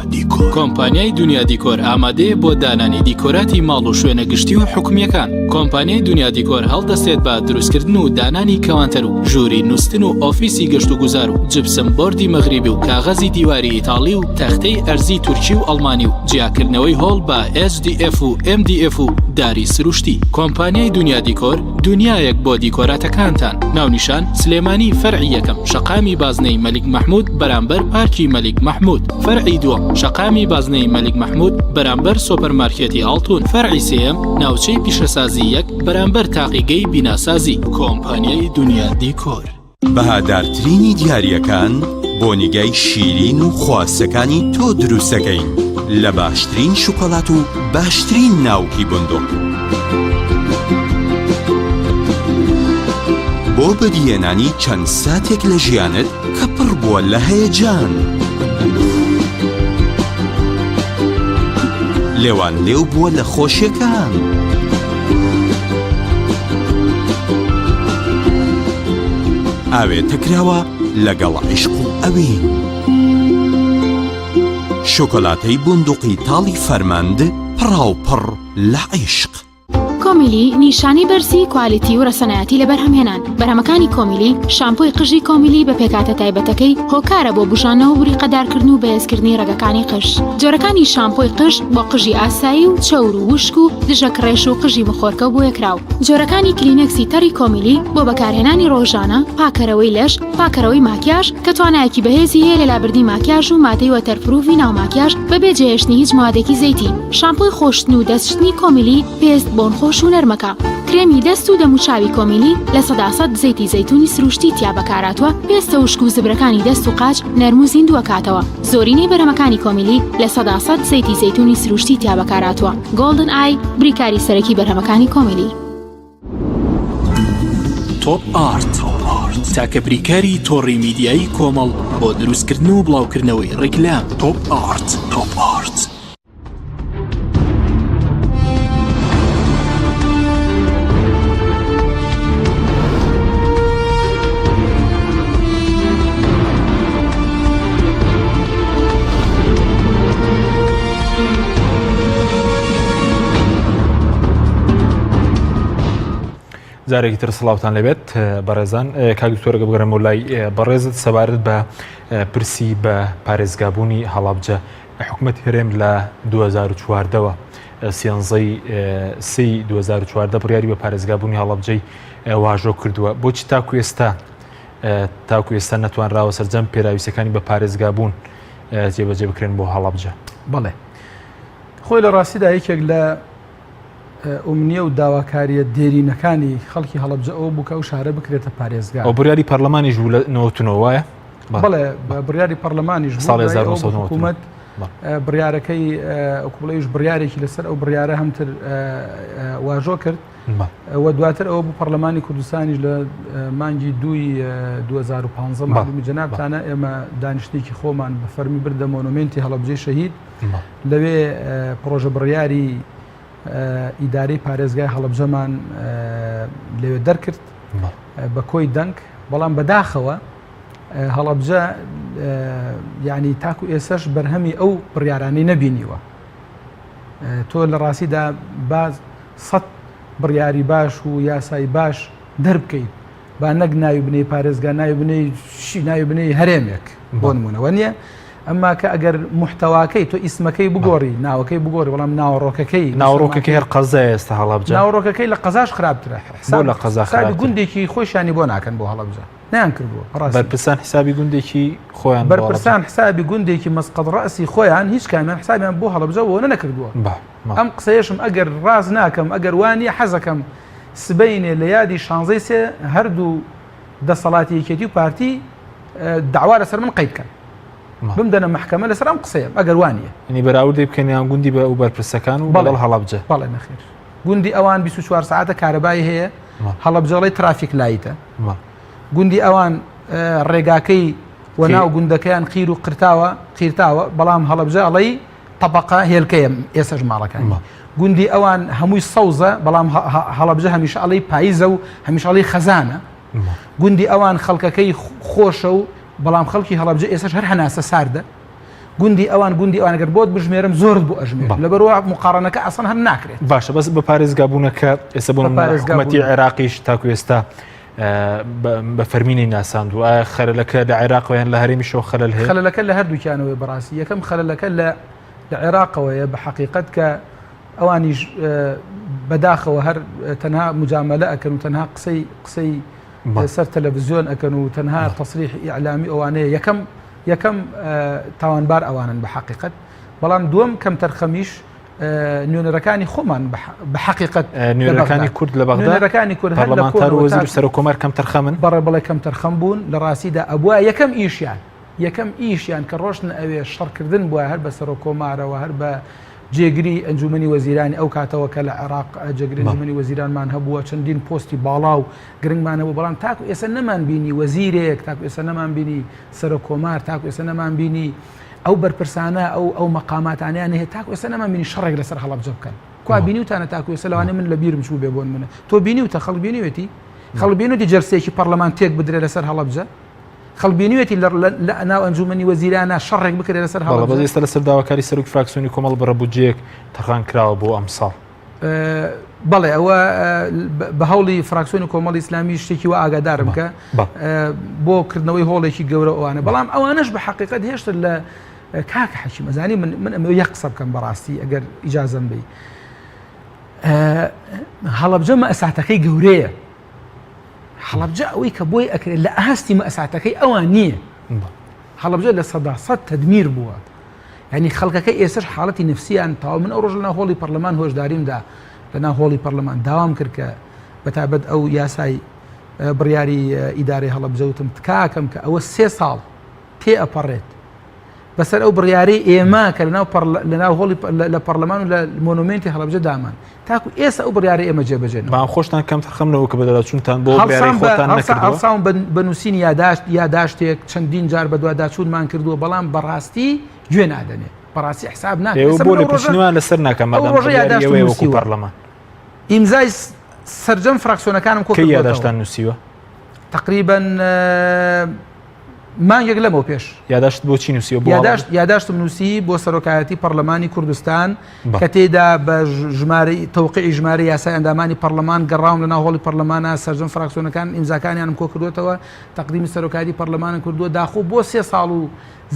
کۆمپانیای دنیا دیکۆر ئامادەیە بۆ دانانی دیکۆراتی ماڵ و شوێنە گشتی و حکومیەکان. کۆمپانیای دنیا دیکۆر هەڵدەستێت بە دروستکردن و دانانی کەوانتەر و ژووری نووسن و ئۆفیسی گەشت و گوزار و جبسم بۆردی مەغریبی و کاغەزی دیواری ئیتاڵی و تەختەی ئەرزی تورکی و ئەڵمانی و جیاکردنەوەی هۆڵ بە SDF و MDF و داری سروشتی. کۆمپانیای دنیا دیکۆر دنیایەک بۆ دیکۆراتەکانتان. ناونیشان سلێمانی فەرعی یەکەم شەقامی بازنەی مەلیک مەحموود بەرامبەر پارکی مەلیک مەحموود. فەرعی دووەم شەقامی بازنەی مەلیک مەحموود بەرامبەر سۆپەرمارکێتی ئاڵتون. فەرعی سێیەم ناوچەی پیشەسازی یەک بەرامبەر تاقیگەی بیناسازی. کۆمپانیای دنیا دیکۆر. بەهادارترینی دیاریەکان بۆ نیگای شیرین و خواستەکانی تۆ دروستەکەین لە باشترین شوکۆلات و باشترین ناوکی بندوق. بۆ بەدیهێنانی چەند ساتێک لە ژیانت کە پڕ بووە لە هەیەجان. لێوان لێو بووە لە خۆشیەکان. ئاوێ تەکراوە لەگەڵ عیشق و ئەوین. شۆکۆلاتەی بوندوقی تاڵی فەرمەند پڕاوپڕ لە عیشق. کۆمیلی نیشانی بەرزی کوالیتی و ڕەسەنایەتی لە بەرهەمهێنان. بەرهەمەکانی کۆمیلی شامپۆی قژی کۆمیلی بە پێکاتە تایبەتەکەی هۆکارە بۆ بژانەوە و بریقەدارکردن و بەهێزکردنی ڕێگەکانی قژ. جۆرەکانی شامپۆی قژ بۆ قژی ئاسایی و چەور و وشک و دژە کڕێش و قژی مخۆرکە بۆ یەکراو. جۆرەکانی کلینەکسی تەڕی کۆمیلی بۆ بەکارهێنانی ڕۆژانە، پاکەرەوەی لەش، پاکەرەوەی ماکیاژ کە توانایەکی بەهێزی هەیە لە لابردنی ماکیاژ و مادەی وەتەرپروفی ناو ماکیاژ بەبێ جێهێشتنی هیچ موادێکی زەیتی. شامپۆی خۆشتن و دەستشتنی کۆمیلی پێست بۆن خۆش و نەرمەکە. کرێمی دەست و دەموچاوی کۆمیلی لە 100% زەیتی زەیتونی سروشتی تیا بەکاراتوە، پێستە وشک و زبرەکانی دەست و قاچ نەرم و زیندووە کاتەوە. زۆرینەی بەرهەمەکانی کۆمیلی لە 100% زەیتی زەیتونی سروشتی تیا بەکاراتوە. گۆڵدن ئای بریکاری سەرەکی بەرهەمەکانی کۆمیلی. تۆپ ئارت تاکە بریکاری تۆڕی میدیایی کۆمەڵ بۆ دروستکردن و بڵاوکردنەوەی ڕیکلام. تۆپ ئارت. جارێکی تر سڵاوتان لەبێت بەڕێزان. کاکتۆرەگە بگەڕێمەوە لای بەڕێزت سەبارەت بە پرسی بە پارێزگابوونی هەڵابجە. حکوومەت هەرێم لە 2014ەوە سیانزەی 2014 بڕیاری بە پارێزگابوونی هەڵابجەی واژۆ کردووە. بۆچی تاکو ئێستا نەتوانراوە سەرجەم پێراویستەکانی بە پارێزگابوون جێبەجێ بکرێن بۆ هەڵابجە؟ بەڵێ خۆی لە ڕاستیدا یەکێک لە ئومنیە و داواکاریە دێرینەکانی خەڵکی هەڵەبجە ئەوە بووکە و شارە بکرێتە پارێزگا. ئەو بڕیاری پەرلەمانیش بوو لە 99 وایە؟ بەڵێ بڕیاری پەرلەمانیش ساڵی 1990 حکوومەت بڕیارەکەی ئۆکوڵەیش بڕیارێکی لەسەر ئەو بڕیارە هەمتر واژۆ کرد و دواتر ئەوە بوو پەرلەمانی کوردستانیش لە مانگی 2015 معلومی جەنابتانە ئێمە دانیشتێکی خۆمان بە فەرمی بردە مۆنومنتی هەڵەبجەی شەهید لەوێ پرۆژە بڕیاری ئیدارەی پارێزگای هەڵەبجەمان لەوێ دەرکرد بە کۆی دەنگ. بەڵام بەداخەوە هەڵەبجە یعنی تاکو ئێسەش بەرهەمی ئەو بڕیارانەی نەبینیوە. تۆ لە ڕاستیدا باز 100 بڕیاری باش و یاسای باش دەربکەیت با نەک ناوی بنەی پارێزگا ناوی بنەی هەرێمێک بۆ نمونەوە نییە. ئەمما کە ئەگەر محتەواکەی تۆ ئیسمەکەی بگۆڕی ناوەکەی بگۆڕی بەڵام ناوەڕۆکەکەی هەر قەزای ئێستا هەڵەبجە ناوەڕۆکەکەی لە قەزاش خراپترە. لە قەزا گوندێکی خۆشیانی بۆ ناکەن بۆ هەڵەبجە نیان کردووە. بەرپرسان حسابی گوندێکی خۆیان بەرپرسان حسابی گوندێکی مەسقەد ڕەسی خۆیان هیچ کامیان حسابیان بۆ هەڵەبجە بۆ نەکردووە. ئەم قسەیەشم ئەگەر ڕاز ناکەم ئەگەر وانی حەزەکەم سبەینێ لە یادی 16 سێ هەردوو دەسەڵاتی یەکێتی و پارتی داوا لەسەر من قەیدکەن بمدەنە محکەمە لەسەر ئەم قسەیە ئەگەر وانە نی بەراوردی بکەنیان گوندی بە ئەو بەرپرسەکان و بەڵ هەڵەبجە. بەڵێ نەخێر گوندی ئەوان 24 ساعتە کارەبای هەیە هەڵەبجەڵی ترافیک لایتە. گوندی ئەوان ڕێگاکەی و ناو گوندەکەیان قیر و قیرتاوە بەڵام هەڵەبجە ئەڵەی طبقە هێلکەیە ئێسەش ماڵەکانی. گوندی ئەوان هەمووی سەوزە بەڵام هەڵەبجە هەمیشە ئەڵەی پاییزە و هەمیشە ئەڵەی خەزانە. گوندی ئەوان خەڵکەکەی خۆشە و بەڵام خەڵکی هەڵەبجە ئێسش هەر هەناسە ساردە. گوندی ئەوانگەر بۆت بژمێرم زۆرت بۆ ئەژمێر لەبەرەوە مقارنەکە ئەسڵ هەر ناکرێت. باشە بەس بە پارێزگابوونەکە ئێستا بۆ حکوومەتی عێراقیش تاکو ئێستا بە فەرمینی ناساند و ئایا خەلەلەکە لە عێراقەوەیان لە هەرێمیشەوە خەلەل هەیە؟ خەلەلەکە لە هەردووکیانەوەی بەڕاستی یەکەم خەلەلەکە لە عێراقەوەیە بە حەقیقەت کە ئەوانیش بەداخەوە هەر تەنها مجاملە ئەکەن و تەنها قسەی سەر تەلەڤیزیۆن ئەکەن و تەنها تەسریح ئیعلامی ئەوانەیە یەکەم تاوانبار ئەوانن بە حەقیقەت. بەڵام دووەم کەم تەرخەمیش نوێنەرەکانی خۆمان بە حەقیقەت نوێنەرەکانی کورد لە بەغدا نوێنەرەکانی کورد پەرلەمانتار و وەزیر سەر و کۆمەر کەم تەرخەمن بەڵێ کەم تەرخەم بوون لە ڕاستیدا ئەبووە یەکەم ئیشیان کە ڕۆشن ئەوێ شەڕکردن بووە هەر بە سەر و کۆمارەوە هەر بە جێگری ئەنجومەنی وەزیرانی ئەو کاتەوە کە لە عێراق جێگری ئەنجومەنی وەزیرانمان هەبووە چەندین پۆستی باڵا و گرنگمانەوە بەڵام تاکو ئێستا نەمان بینی وەزیرێک تاکو ئێستا نەمان بینی سەر و کۆمار تاکو ئێستا نەمان بینی ئەو بەرپرسانە ئەو مەقاماتانیان هەیە تاکو ئێستا نەمان بینی شەڕێک لەسەر هەڵەبجە بکەن. کوا بینیوتانە تاکو ئێستا لەوانەیە من لە بیرم چوو بێ بۆن منە تۆ بینیوتە خەڵک بینیوێتی خەڵک بینوتی جەرسێکی پەرلەمان تێک بدرێت لەسەر هەڵەبجە خەڵبینوێتی لە ناو ئەنجومەنی وەزیرانە شەڕێک بکرێت لەسەر هەڵە بەس ئێستا لەسەر داواکاری سەرۆکی فراکسیۆنی کۆمەڵ بەڕەبوجێک تەرخان کراوە بۆ ئەم ساڵ. بەڵێ ئەوە بە هەوڵی فراکسیۆنی کۆمەڵی ئیسلامی شتێکی وە ئاگادارم کە بۆ کردنەوەی هۆڵێکی گەورە ئەوانە بەڵام ئەوانش بە حقیقەت هێشتا لە کاکە حەکیم ئەزانی من ئەمە یەک قسە بکەم بەڕاستی ئەگەر ئیجازەم بی هەڵەبجە مەئەساتەکەی گەورەیە هەڵەبجە ئەوەی کە بۆی ئەکرێت لە ئاستی مەئەساتەکەی ئەوان نییە هەڵەبجە لە سەداسەد تەدمیر بووە ینی خەڵکەکە ئێسش حاڵەتی نفسیان تاو من ئەو ڕۆژ لەناو هۆڵی پەرلەمان هۆشداریمدا لەناو هۆڵی پەرلەمان داوام کرد کە بەتابەت ئەو یاسای بڕیاری ئیدارەی هەڵەبجەوتم تکاکەم کە ئەوە 3 ساڵ تێ ئەپەڕێت بەسەر ئەو بڕیارەی ئێمە کە لەناو هۆڵی لە پەرلەمان و لە مۆنومنتی هەڵەبجە دامان تاکو ئێستا ئەو بڕیارە ئێمە جێبەجێن با خۆشتان کەم تەرخەمنەوە کە بەدەدا چونتان بۆ خۆتان هەڵساون بنووسین یاداشتێک چەندین جار بە دوواداچوونمان کردووە بەڵام بەڕاستی گوێ نادەنێت بەڕاستی حساب ناکرێت بۆ لە پێشنیوان لەسەر ناکەم پەرلەمان ئیمزای سەرجەم فراکسیۆنەکانم کۆ یاداشتان نووسیوە تقریبا مانگێک لەمەوە پێش یاداشت بۆ چی نووسیوە یاداشتم نووسی بۆ سەرۆکایەتی پەرلەمانی کوردستان کە تێدا بە ژمارەی تەوقیعی ژمارە یاسای ئەندامانی پەرلەمان گەڕاوم لەناو هۆڵی پەرلەمانە سەرجەم فراکسیۆنەکان ئیمزاکانیانم کۆ کردوێتەوە تەقدیمی سەرۆکایەتی پەرلەمانە کردووە داخۆ بۆ 3 ساڵ و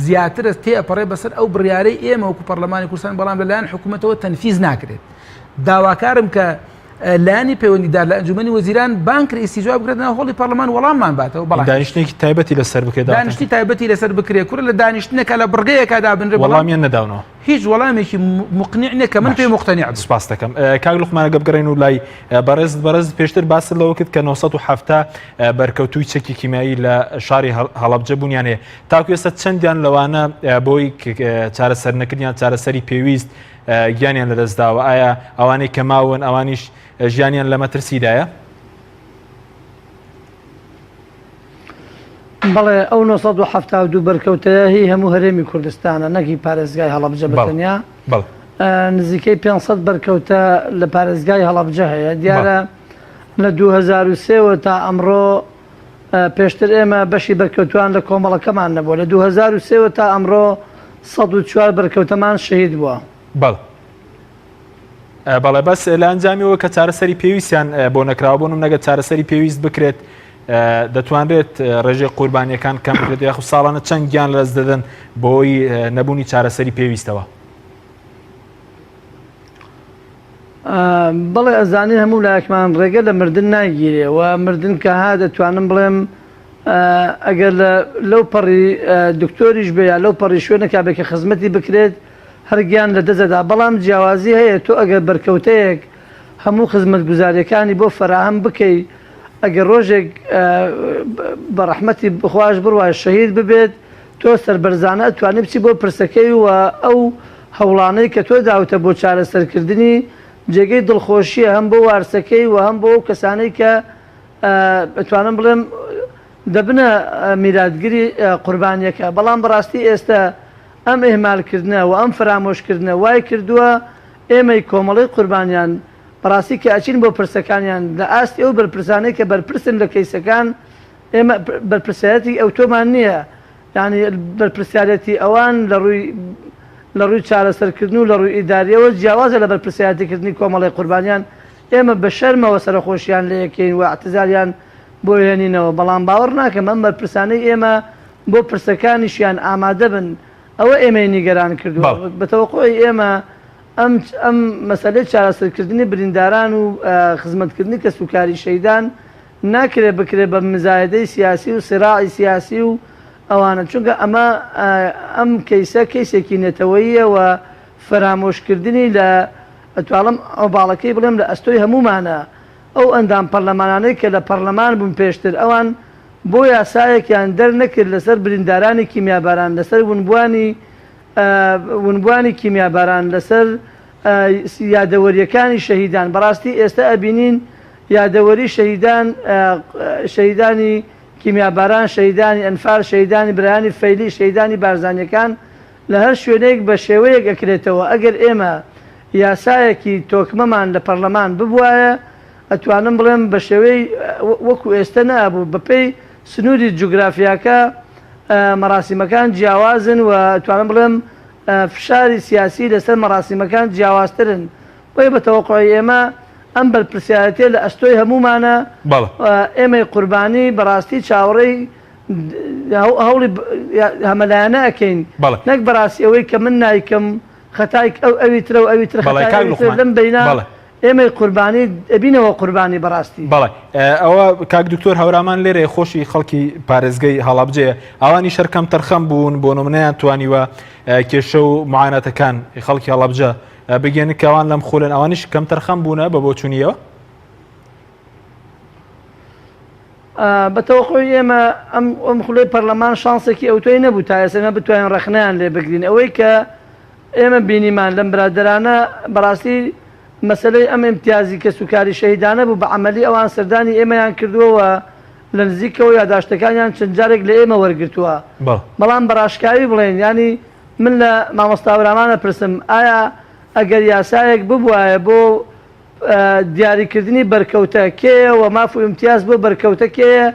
زیاترە تێئەپەڕێ بەسەر ئەو بڕیارەی ئێمە وەکو پەرلەمانی کوردستان بەڵام لەلایەن حکوومەتەوە تەنفیز ناکرێت داواکارم کە لانی پەیوەندیدار لە ئەنجومەنی وەزیران بانکر ئیسیجوا بکرێت ناو هۆڵی پەرلەمان وەڵاممان باتەوە بەڵام دانیشتێکی تایبەتی لەسەر بکرێت دانیشتی تایبەتی لەسەر بکرێت کورە لە دانیشتنێکە لە بڕگەیەکە دابنرێ وەڵامیان نەداونەوە هیچ وەڵامێکی مقنع نییە کە من پێی مقتنع سپاس دەکەم کاک لوقمانە گەبگەڕین و لای بەڕێز پێشتر باس لەوە کرد کە 970 بەرکەوتووی چەکی کیمیایی لە شاری هەڵەبجە بوونیانێ تاکو ئێستا چەندیان لەوانە بۆی چارەسەرنەکردیان چارەسەری پێویست گیانیان لەدەستداوە ئایا ئەوانەی کە ماون ئەوانیش ژیانیان لە مەترسیدایە؟ بەڵێ ئەو 972 بەرکەوتەیە هی هەموو هەرێمی کوردستانە نەکی پارێزگای هەڵەبجە بەتەنیا نزیکەی 500 بەرکەوتە لە پارێزگای هەڵەبجە هەیە دیارە لە 2003 تا ئەمڕۆ پێشتر ئێمە بەشی بەرکەوتوان لە کۆمەڵەکەمان نەبووە لە 2003 تا ئەمڕۆ 104 بەرکەوتەمان شەهید بووە. بەڵێ بەس لە ئەنجامیەوە کە چارەسەری پێویستیان بۆ نەکراوە بۆنم نەگە چارەسەری پێویست بکرێت دەتوانرێت ڕێژەی قوربانیەکان کەم بکرێت یاخو ساڵانە چەند گیان لەدەست دەدەن بۆی نەبوونی چارەسەری پێویستەوە؟ بەڵێ ئەزانین هەموو لایەکمان ڕێگە لە مردن ناگیرێ و مردن کە ها دەتوانم بڵێم ئەگەر لەو پەڕی دکتۆریش بێ یا لەو پەڕی شوێنەکە بێ کە خزمەتی بکرێت هەرگیان لە دەزەدا بەڵام جیاوازی هەیە تۆ ئەگەر بەرکەوتەیەک هەموو خزمەت گوزاریەکانی بۆ فراهم بکەی ئەگەر ڕۆژێک بە ڕەحمەتی بخواش بڕوای شەهید ببێت تۆ سەربەرزانە ئەتوانی بچی بۆ پرسەکەی و ئەو هەوڵانەی کە تۆ داوتە بۆ چارەسەرکردنی جێگەی دڵخۆشیە هەم بۆ وارسەکەی و هەم بۆ ئەو کەسانەی کە ئەتوانم بڵێم دەبنە میراتگیری قوربانیەکە بەڵام بەڕاستی ئێستا ئەم ئێمالکردنە و ئەم فرامۆشکردنە وای کردووە ئێمەی کۆمەڵی قوربانیان بەڕاستی کە ئەچین بۆ پرسەکانیان لە ئاستی ئەو بەرپرسانەی کە بەرپرسن لە کەیسەکان ئێمە بەرپرسایەتی ئەو تۆمان نییە یعنی بەرپرسیارەتی ئەوان لە ڕووی چارەسەرکردن و لە ڕووی ئیداریەوە جیاوازە لە بەرپرسایەتیکردنی کۆمەڵی قوربانیان ئێمە بە شەرمەوە سەرخۆشیان لە یەکەین و اعتزاریان بۆ هێنینەوە بەڵام باوەڕ ناکەم ئەم بەرپرسانەی ئێمە بۆ پرسەکانیشیان ئامادە بن ئەوە ئێمەی نیگەران کردووە بەتەوەقۆی ئێمە ئەم مەسەلەی چارەسەرکردنی برینداران و خزمەتکردنی کە سوکاری شەیدان ناکرێت بکرێت بە مزایدەی سیاسی و سراعی سیاسی و ئەوانە چونکە ئەمە ئەم کەیسە کەیسێکی نێتەوەییە و فرامۆشکردنی لە ئەتوانم ئەو باڵەکەی بڵێم لە ئەستۆی هەمومانە ئەو ئەندام پەرلەمانانەی کە لە پەرلەمان بوون پێشتر ئەوان بۆ یاسایەکیان دەرنەکرد لەسەر بریندارانی کیمیاباران لەسەر ونبوانی کیمیاباران لەسەر یادەوەریەکانی شەهیدان بەڕاستی ئێستا ئەبینین یادەوەری شەهیدانی کیمیاباران شەهیدانی ئەنفال شەهیدانی برایانی فەیلی شەهیدانی بارزانیەکان لە هەر شوێنێک بە شێوەیەک ئەکرێتەوە ئەگەر ئێمە یاسایەکی تۆکمەمان لە پەرلەمان ببوایە ئەتوانم بڵێم بە شێوەی وەکو ئێستا نابوو بەپێی سنووری جوگرافیاکە مەراسیمەکان جیاوازن و توانم بڵێم فشاری سیاسی لەسەر مەراسیمەکان جیاوازترن بۆیە بە تەوەقعی ئێمە ئەم بەرپرسیارەتێ لە ئەستۆی هەمومانە ئێمەی قوربانی بەڕاستی چاوەڕێی هەوڵی هەمەلایەنە ئەکەین نەک بەڕاستی ئەوەی کە من نایکەم خەتای ئەوی ترە و ئەوی تر لەم بەینا ئێمەی قوربانی ئەبینەوە قوربانی بەڕاستی بەڵێ ئەوە کاک دکتۆر هەورامان لێرە خۆشی خەڵکی پارێزگەی هەڵابجەیە ئەوانی شەرکەم تەرخەم بوون بۆ نمونەیان توانیوە کێشە و معانەتەکان خەڵکی هەڵابجە بگەێنن کەوان لەم خۆلن ئەوانیش کەم تەرخەم بوونە بە بۆچوونیەوە بەتەوەخۆی ئێمە ئەم خولەی پەرلەمان شانسێکی ئەوتۆی نەبوو تا ئێستا بتوانین ڕەخنەیان لێ بگرین ئەوەی کە ئێمە بینیمان لەم برادرانە بەڕاستی مەسلەی ئەم امتیازی کە سوکاری شەهیدانە بوو بە عەمەلی ئەوان سەردانی ئێمەیان کردووە لە نزیکەوە یاداشتەکانیان چەند جارێک لە ئێمە وەرگرتووە بەڵام بەڕاشکاوی بڵێن ینی من لە مامۆستا هەورامانە پرسم ئایا ئەگەر یاسایەک ببوایە بۆ دیاریکردنی بەرکەوتە کێیە و ماف و امتیاز بۆ بەرکەوتە کێیە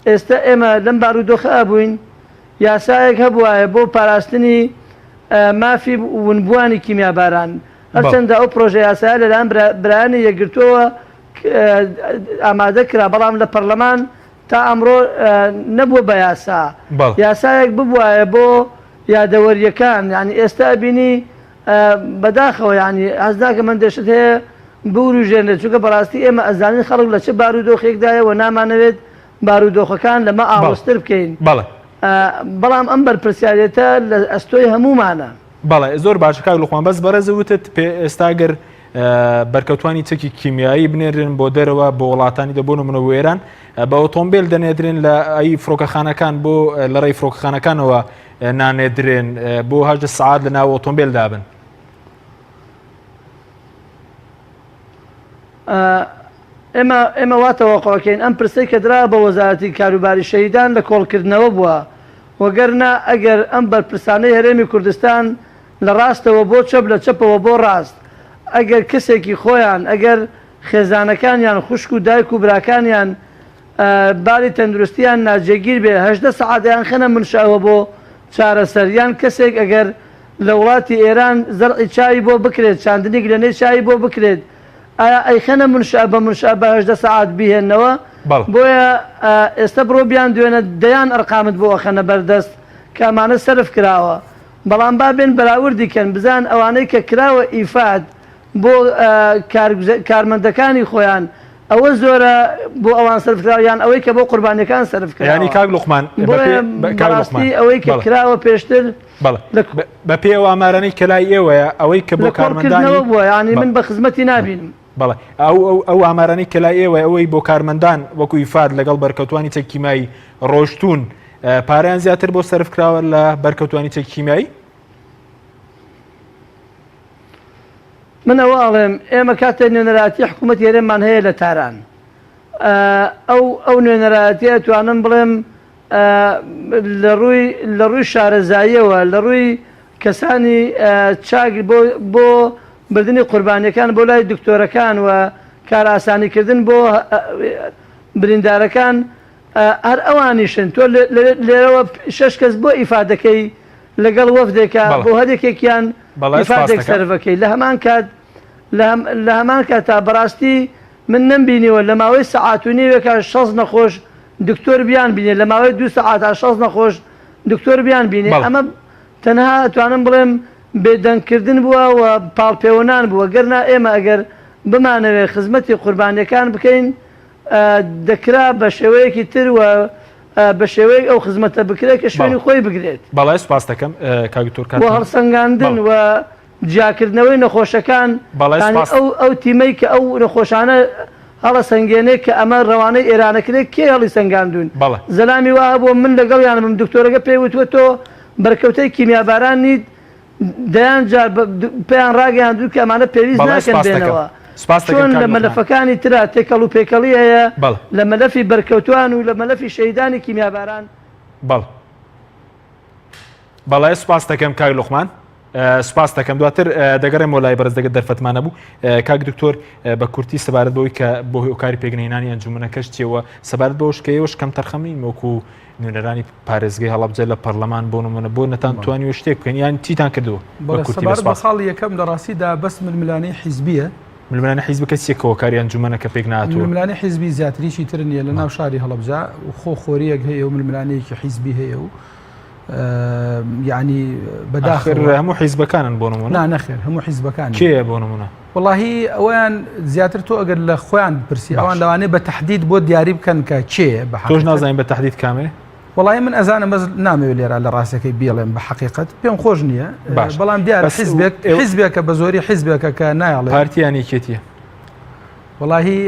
ئێستا ئێمە لەم بارودۆخە ئەبووین یاسایەک هەبوایە بۆ پاراستنی مافی ونبوانی کیمیاباران هەرچەندە ئەو پرۆژە یاسایە لەلایەن برایانی یەکگرتووە ئامادە کرا بەڵام لە پەرلەمان تا ئەمڕۆ نەبووە بە یاسا یاسایەک ببوایە بۆ یادەوەریەکان ینی ئێستا بینی بەداخەوە ینی ئازداکە من دەشت هەیە بوروژێنێت چونکە بەڕاستی ئێمە ئەزانین خەڵک لە چه بارودۆخێکدایە و نامانەوێت بارودۆخەکان لەمە ئاوەستر بکەین بەڵام ئەم بەرپرسیارەتە لە ئەستۆی هەمومانە بەڵێ زۆر باشە کاک لوقمان بەس بەرەزەوتت ئێستاگەر بەرکەوتوانی چەکی کیمیایی بنێرن بۆ دەرەوە بۆ وڵاتانی دەبوون منە وێران بە ئۆتۆمبیل دەنێدرێن لە ئەی فڕۆکەخانەکان بۆ لە ڕێی فڕۆکەخانەکانەوە نانێدرێن بۆ هەژدە سعات لە ناو ئۆتۆمبیل دابن ئێمە واتەوەقعەکەین ئەم پرسەی کە درا بە وەزارەتی کاروباری شەهیدان لە کۆڵکردنەوە بووە وەگەرنا ئەگەر ئەم بەرپرسانەی هەرێمی کوردستان لە ڕاستەوە بۆ چەپ لە چەپەوە بۆ ڕاست ئەگەر کەسێکی خۆیان ئەگەر خێزانەکانیان خوشک و دایک و براکانیان باری تەندروستیان ناجێگیر بێ هەژدە سەعاتیان خەنە منشاوە بۆ چارەسەریان کەسێک ئەگەر لە وڵاتی ئێران زەرعی چاوی بۆ بکرێت چاندنی گرێنەی چاوی بۆ بکرێت ئایا ئەیخەنە منشا بە منشا بە هەژدە سەعات بیهێنەوە بۆیە ئێستا بڕۆ بیان دوێنە دەیان ئەرقامت بۆ ئەخەنە بەردەست کامانە سەرف کراوە بەڵام با بێن بەراوردی کەن بزان ئەوانەی کە کراوە ئیفاد بۆ کارمەندەکانی خۆیان ئەوە زۆرە بۆ ئەوان سەرفراویان ئەوەی کە بۆ قوربانیەکان سەرف ینی کاک لوقمان بەڕاستی ئەوەی کە کراوە پێشتر بە پێ ئەو ئامارانەی کە لای ئێوەیە ئەوەی کە بۆ کارمەندانی بووە ینی من بە خزمەتی نابینم بەڵێ ئەو ئامارانەی کە لای ئێوە ئەوەی بۆ کارمەندان وەکو ئیفاد لەگەڵ بەرکەوتوانی چەک کیمیایی ڕۆشتون پارەیان زیاتر بۆ سەرف کراوە لە بەرکەوتوانی چەک کیمیایی من ئەوە ئەڵێم ئێمە کاتە نوێنەراتی حکوومەت هێرێمان هەیە لە تاران ئەو نوێنەراتیە توانم بڵێم لە ڕووی شارەزاییەوە لە ڕووی کەسانی چاک بۆ بردننی قوربانیەکان بۆ لای دکتۆرەکان و کار ئاسانیکردن بۆ بریندارەکان هەر ئەوانیشن تۆ لێرەوە 6 کەس بۆ ئیفادەکەی لەگەڵ وەفدێکە بۆ هەرێکێکیان ئیفادێک سەرفەکەی لە هەمان کات تا بەڕاستی من نەمبینیوە لە ماوەی سەعات و نیوێکە 6 نەخۆش دکتۆر بیان بینێ لە ماوەی 2 سەعات تا 6 نەخۆش دکتۆر بیان بینێ ئەمە تەنها توانم بڵێم بێدەنگکردن بووە و پاڵپێوەنان بووە گەرنا ئێمە ئەگەر بمانەوێت خزمەتی قوربانیەکان بکەین دەکرا بە شێوەیەکی تر و بە شێوەیە ئەو خزمەتە بکرێت کە شوێنی خۆی بگرێت بەڵای سوپاس دەکەم کاکتۆر بۆ هەڵسەنگاندن و جیاکردنەوەی نەخۆشەکان ئەو تیمەی کە ئەو نەخۆشانە هەڵە سنگێنێک کە ئەمە ڕەوانەی ئێرانەکرێت کێ هەڵی سەنگاندون زەلامی وایە بۆ من لەگەڵیانم دکتۆرەکە پێیوتوە تۆ بەرکەوتەی کیمیاباران نیت دەیان جار پێیان ڕاگەیاندوو کە ئەمانە پێویست ناکەن بێنەوە چۆن لە مەلەفەکانی ترا تێکەڵ و پێکەڵی هەیە لە مەلەفی بەرکەوتوان و لە مەلەفی شەیدانی کیمیاباران بەڵێ سوپاس دەکەم کاک لوقمان سوپاس دەکەم دواتر دەگەڕێمەوە لای بەرز دەگەت دەرفەتمانە بوو کاک دکتۆر بە کورتی سەبارەت بەوەی کە بۆ هۆکاری پێگەێنانی ئەنجومەنەکەش چێوە سەبارەت بەوەش کە ئێوەش کەم تەرخەمین وەکو نوێنەرانی پارێزگای هەڵەبجە لە پەرلەمان بۆ نمونە بۆ نەتانتوانی شتێک بکەین یان چیتان کردووە سەبارەت بە خاڵی یەکەم لە ڕاستیدا بەس ململانەی حیزبیە ململانە حیزب کەس یەکەوە کاری ئەنجومەنەکە پێک نهاتووە ململانەی حیزبی زیاتریشی تر نییە لە ناو شاری هەڵەبجە و خۆخۆریەک هەیە و ململانەیەکی حیزبی هەیە و یعنی بەداخل هەموو حیزبەکانن بۆ نمونە نەخێر هەموو حیزبەکان کێ بۆ نمونە واللهی ئەویان زیاتر تۆ ئەگەر لە خۆیان پرسی ئەوان لەوانەیە بە تەحدید بۆ دیاری بکەن کە چێ بە تۆش نازانین بە تەحدید کامێ وڵی من ئەزانم بەس نامەوێت لێرە لە ڕاستەکەی بێڵێم بە حقیقت پێم خۆش نییە بەڵام دیارە حیزبێکە بە زۆری حیزبێکە کە نایڵێ پارتیانی کێتیە وڵی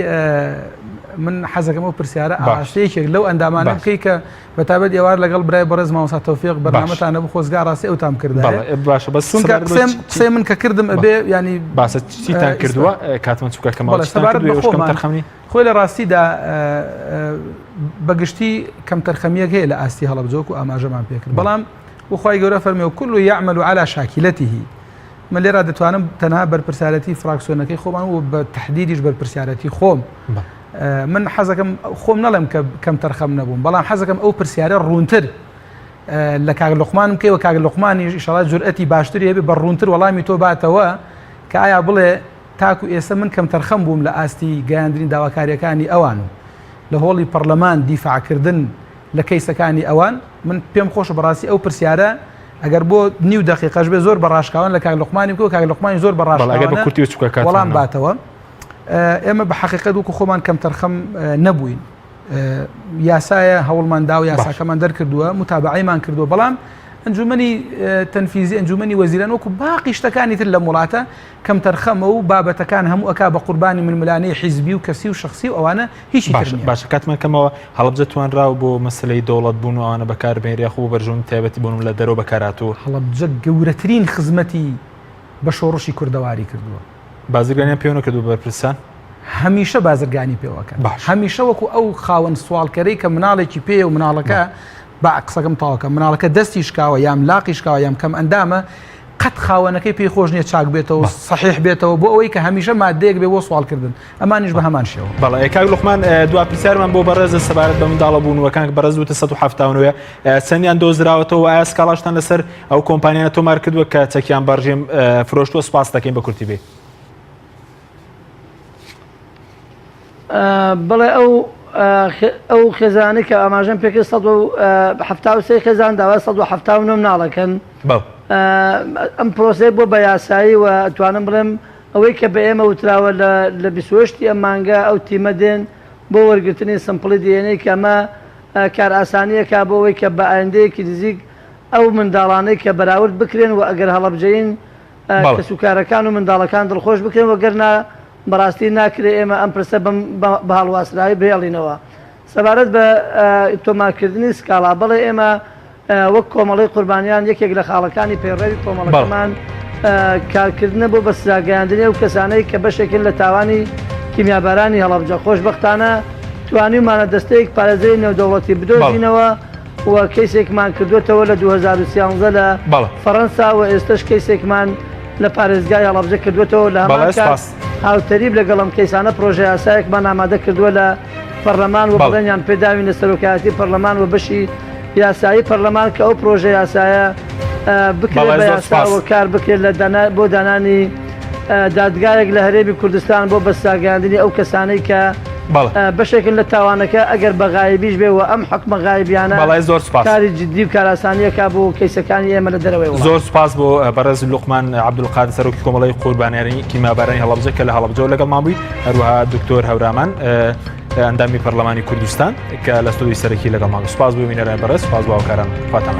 من حەزەکەم و پرسیارە ئاشتەیەکێک لەو ئەندامانە بکەی کە بەتابەت ئێوار لەگەڵ برای بەڕێز مامۆستا تەوفیق بەرنامەتانە بۆ خۆزگا ڕاستی ئەوتام کردە باشە بەس قسەی من کە کردم ئەبێ ینی باسە چیتان کردووە کاتمە چووکەکەمەوە خۆی لە ڕاستیدا بەگشتی کەم تەرخەمیەک هەیە لە ئاستی هەڵەبجۆک و ئاماژەمان پێکرد بەڵام وخوای گەورە فەرمی و كل يعمل على شاكلته من لێرا دەتوانم تەنها بەرپرسیارەتی فراکسیۆنەکەی خۆمان و بە تەحدیدیش بەرپرسیارەتی خۆم من حەزەکەم خۆم نەڵێم کە کەم تەرخەم نەبووم بەڵام حەزەکەم ئەو پرسیارە ڕوونتر لە کاک لوقمانم کەوە کاک لوقمانی ئینشاڵڵا جورئەتی باشتری هەبێ بە ڕوونتر وەڵامی تۆ باتەوە کە ئایا بڵێ تاکو ئێستا من کەم تەرخەم بووم لە ئاستی گەیاندنی داواکاریەکانی ئەوان و لە هۆڵی پەرلەمان دیفاعکردن لە کەیسەکانی ئەوان من پێم خۆش بەڕاستی ئەو پرسیارە ئەگەر بۆ نیو دقیقەش بێ زۆر بەڕاشکاوان لە کاک لوقمانی بکەوە کاک لوقمانی زۆر بەڕاشکاوانە وەڵام باتەوە ئێمە بە حقیقەت وکو خۆمان کەم تەرخەم نەبووین یاسایە هەوڵماندا و یاساکەمان دەرکردووە متابعەیمان کردووە بەڵام ئەنجومەنی تەنفیزی ئەنجومەنی وەزیران وەکو باقی شتەکانی تر لە وڵاتە کەم تەرخەمە و بابەتەکان هەموو ئەکا بە قوربانی ململانەی حیزبی و کەسی و شخصی و ئەوانە هیچی باشە کاتمەکەمەوە هەڵەبجە توانراوە بۆ مەسلەی دەوڵەت بوون و ئەوانە بەکاربێنری خۆ بەرژون تایبەتی بوون لە دەرەوە بەکارهاتووە هەڵەبجە گەورەترین خزمەتی بە شۆڕشی کوردەواری کردووە بازرگانیان پێوە کردو بەرپرسان هەمیشە بازرگانی پێوەکە هەمیشە وەکو ئەو خاوەن سوالکەرەی کە مناڵێکی پێ و مناڵەکە با قسەکەم تاوەکە مناڵەکە دەستی شکاوە یام لاقی شکاوە یام کەم ئەندامە قەت خاوەنەکەی پێی خۆش نییە چاک بێتەوە صحیح بێتەوە بۆ ئەوەی کە هەمیشە مادەیەک بێ بۆ سوالکردن ئەمانیش بە هەمان شێوە بەڵێ کاک لوقمان دوا پرسیارمان بۆ بەڕێزە سەبارەت بە منداڵە بوونەوەکان بەڕێز وتە 179 چەندیان دۆزراوەتەوە ئایا سکاڵاشتان لەسەر ئەو کۆمپانیانە تۆمار کردووە کە چەکیان بەڕژێم فرۆشتووە سوپاس دەکەین بە کورتی بێ بڵێ ئەو خێزانەی کە ئاماژەم پێکرد 173 خێزان داوا 179 مناڵەکەن ئەم پرۆسەی بۆ بە یاسایی و توانم بڵێم ئەوەی کە بە ئێمە وتراوە لە 28 ئەم مانگە ئەو تیمە دێن بۆ وەرگرتنی سمپڵی دیێنەی کە ئەمە کار ئاسانیەکە بۆ ئەوەی کە بە ئایندەیەکی نزیک ئەو منداڵانەی کە بەراورد بکرێن و ئەگەر هەڵەبجەین کەسوکارەکان و منداڵەکان دڵخۆش بکرێن وەگەرنا بەڕاستی ناکرێت ئێمە ئەم پرسە بە هەڵواسراوی بهێڵینەوە سەبارەت بە تۆمارکردنی سکاڵا بڵێ ئێمە وەک کۆمەڵی قوربانیان یەکێک لە خاڵەکانی پێڕێوی کۆمەڵەکەمان کارکردنە بۆ بە سزاگەیاندنی و کەسانەی کە بەشێکن لە تاوانی کیمیابارانی هەڵەبجە خۆشبەختانە توانیمانە دەستەیەک پارێزەی نێودەوڵەتی بدۆزینەوە و کەیسێکمان کردوێتەوە لە 2013 لە فەڕەنسا و ئێستش کەیسێکمان لە پارێزگای هەڵەبجە کردوێتەوە لە هەمان کات هاوتەریب لەگەڵم کەیسانە پرۆژە یاسایەکمان ئامادە کردووە لە پەرلەمان و بڵێنیان پێداوینە سەرۆکایەتی پەرلەمان و بەشی یاسایی پەرلەمان کە ئەو پرۆژە یاسایە بکرێت بە یاساوە کار بکرێت بۆ دانانی دادگایەک لە هەرێمی کوردستان بۆ بەستاگەاندنی ئەو کەسانەی کە بەشێکن لە تاوانەکە ئەگەر بە غایبیش بێ و ئەم حکمە غایبیانە کاری جددی و کاراسانیەکە بۆ کەیسەکانی ئێمە لە دەرەوەی زۆر سپاس بۆ بەڕێز لوقمان عەبدولقادر سەرۆکی کۆمەڵی قوربانیانی کیمیابارانی هەڵەبجە کە لە هەڵەبجەوە لەگەڵ مابووی هەروەها دکتۆر هەورامان ئەندامی پەرلەمانی کوردستان کە لە ستۆدیۆی سەرەکی لەگەڵ مابووی سپاس بۆ بینەرانی بەڕێز سپاس بۆ هاوکاران خواتان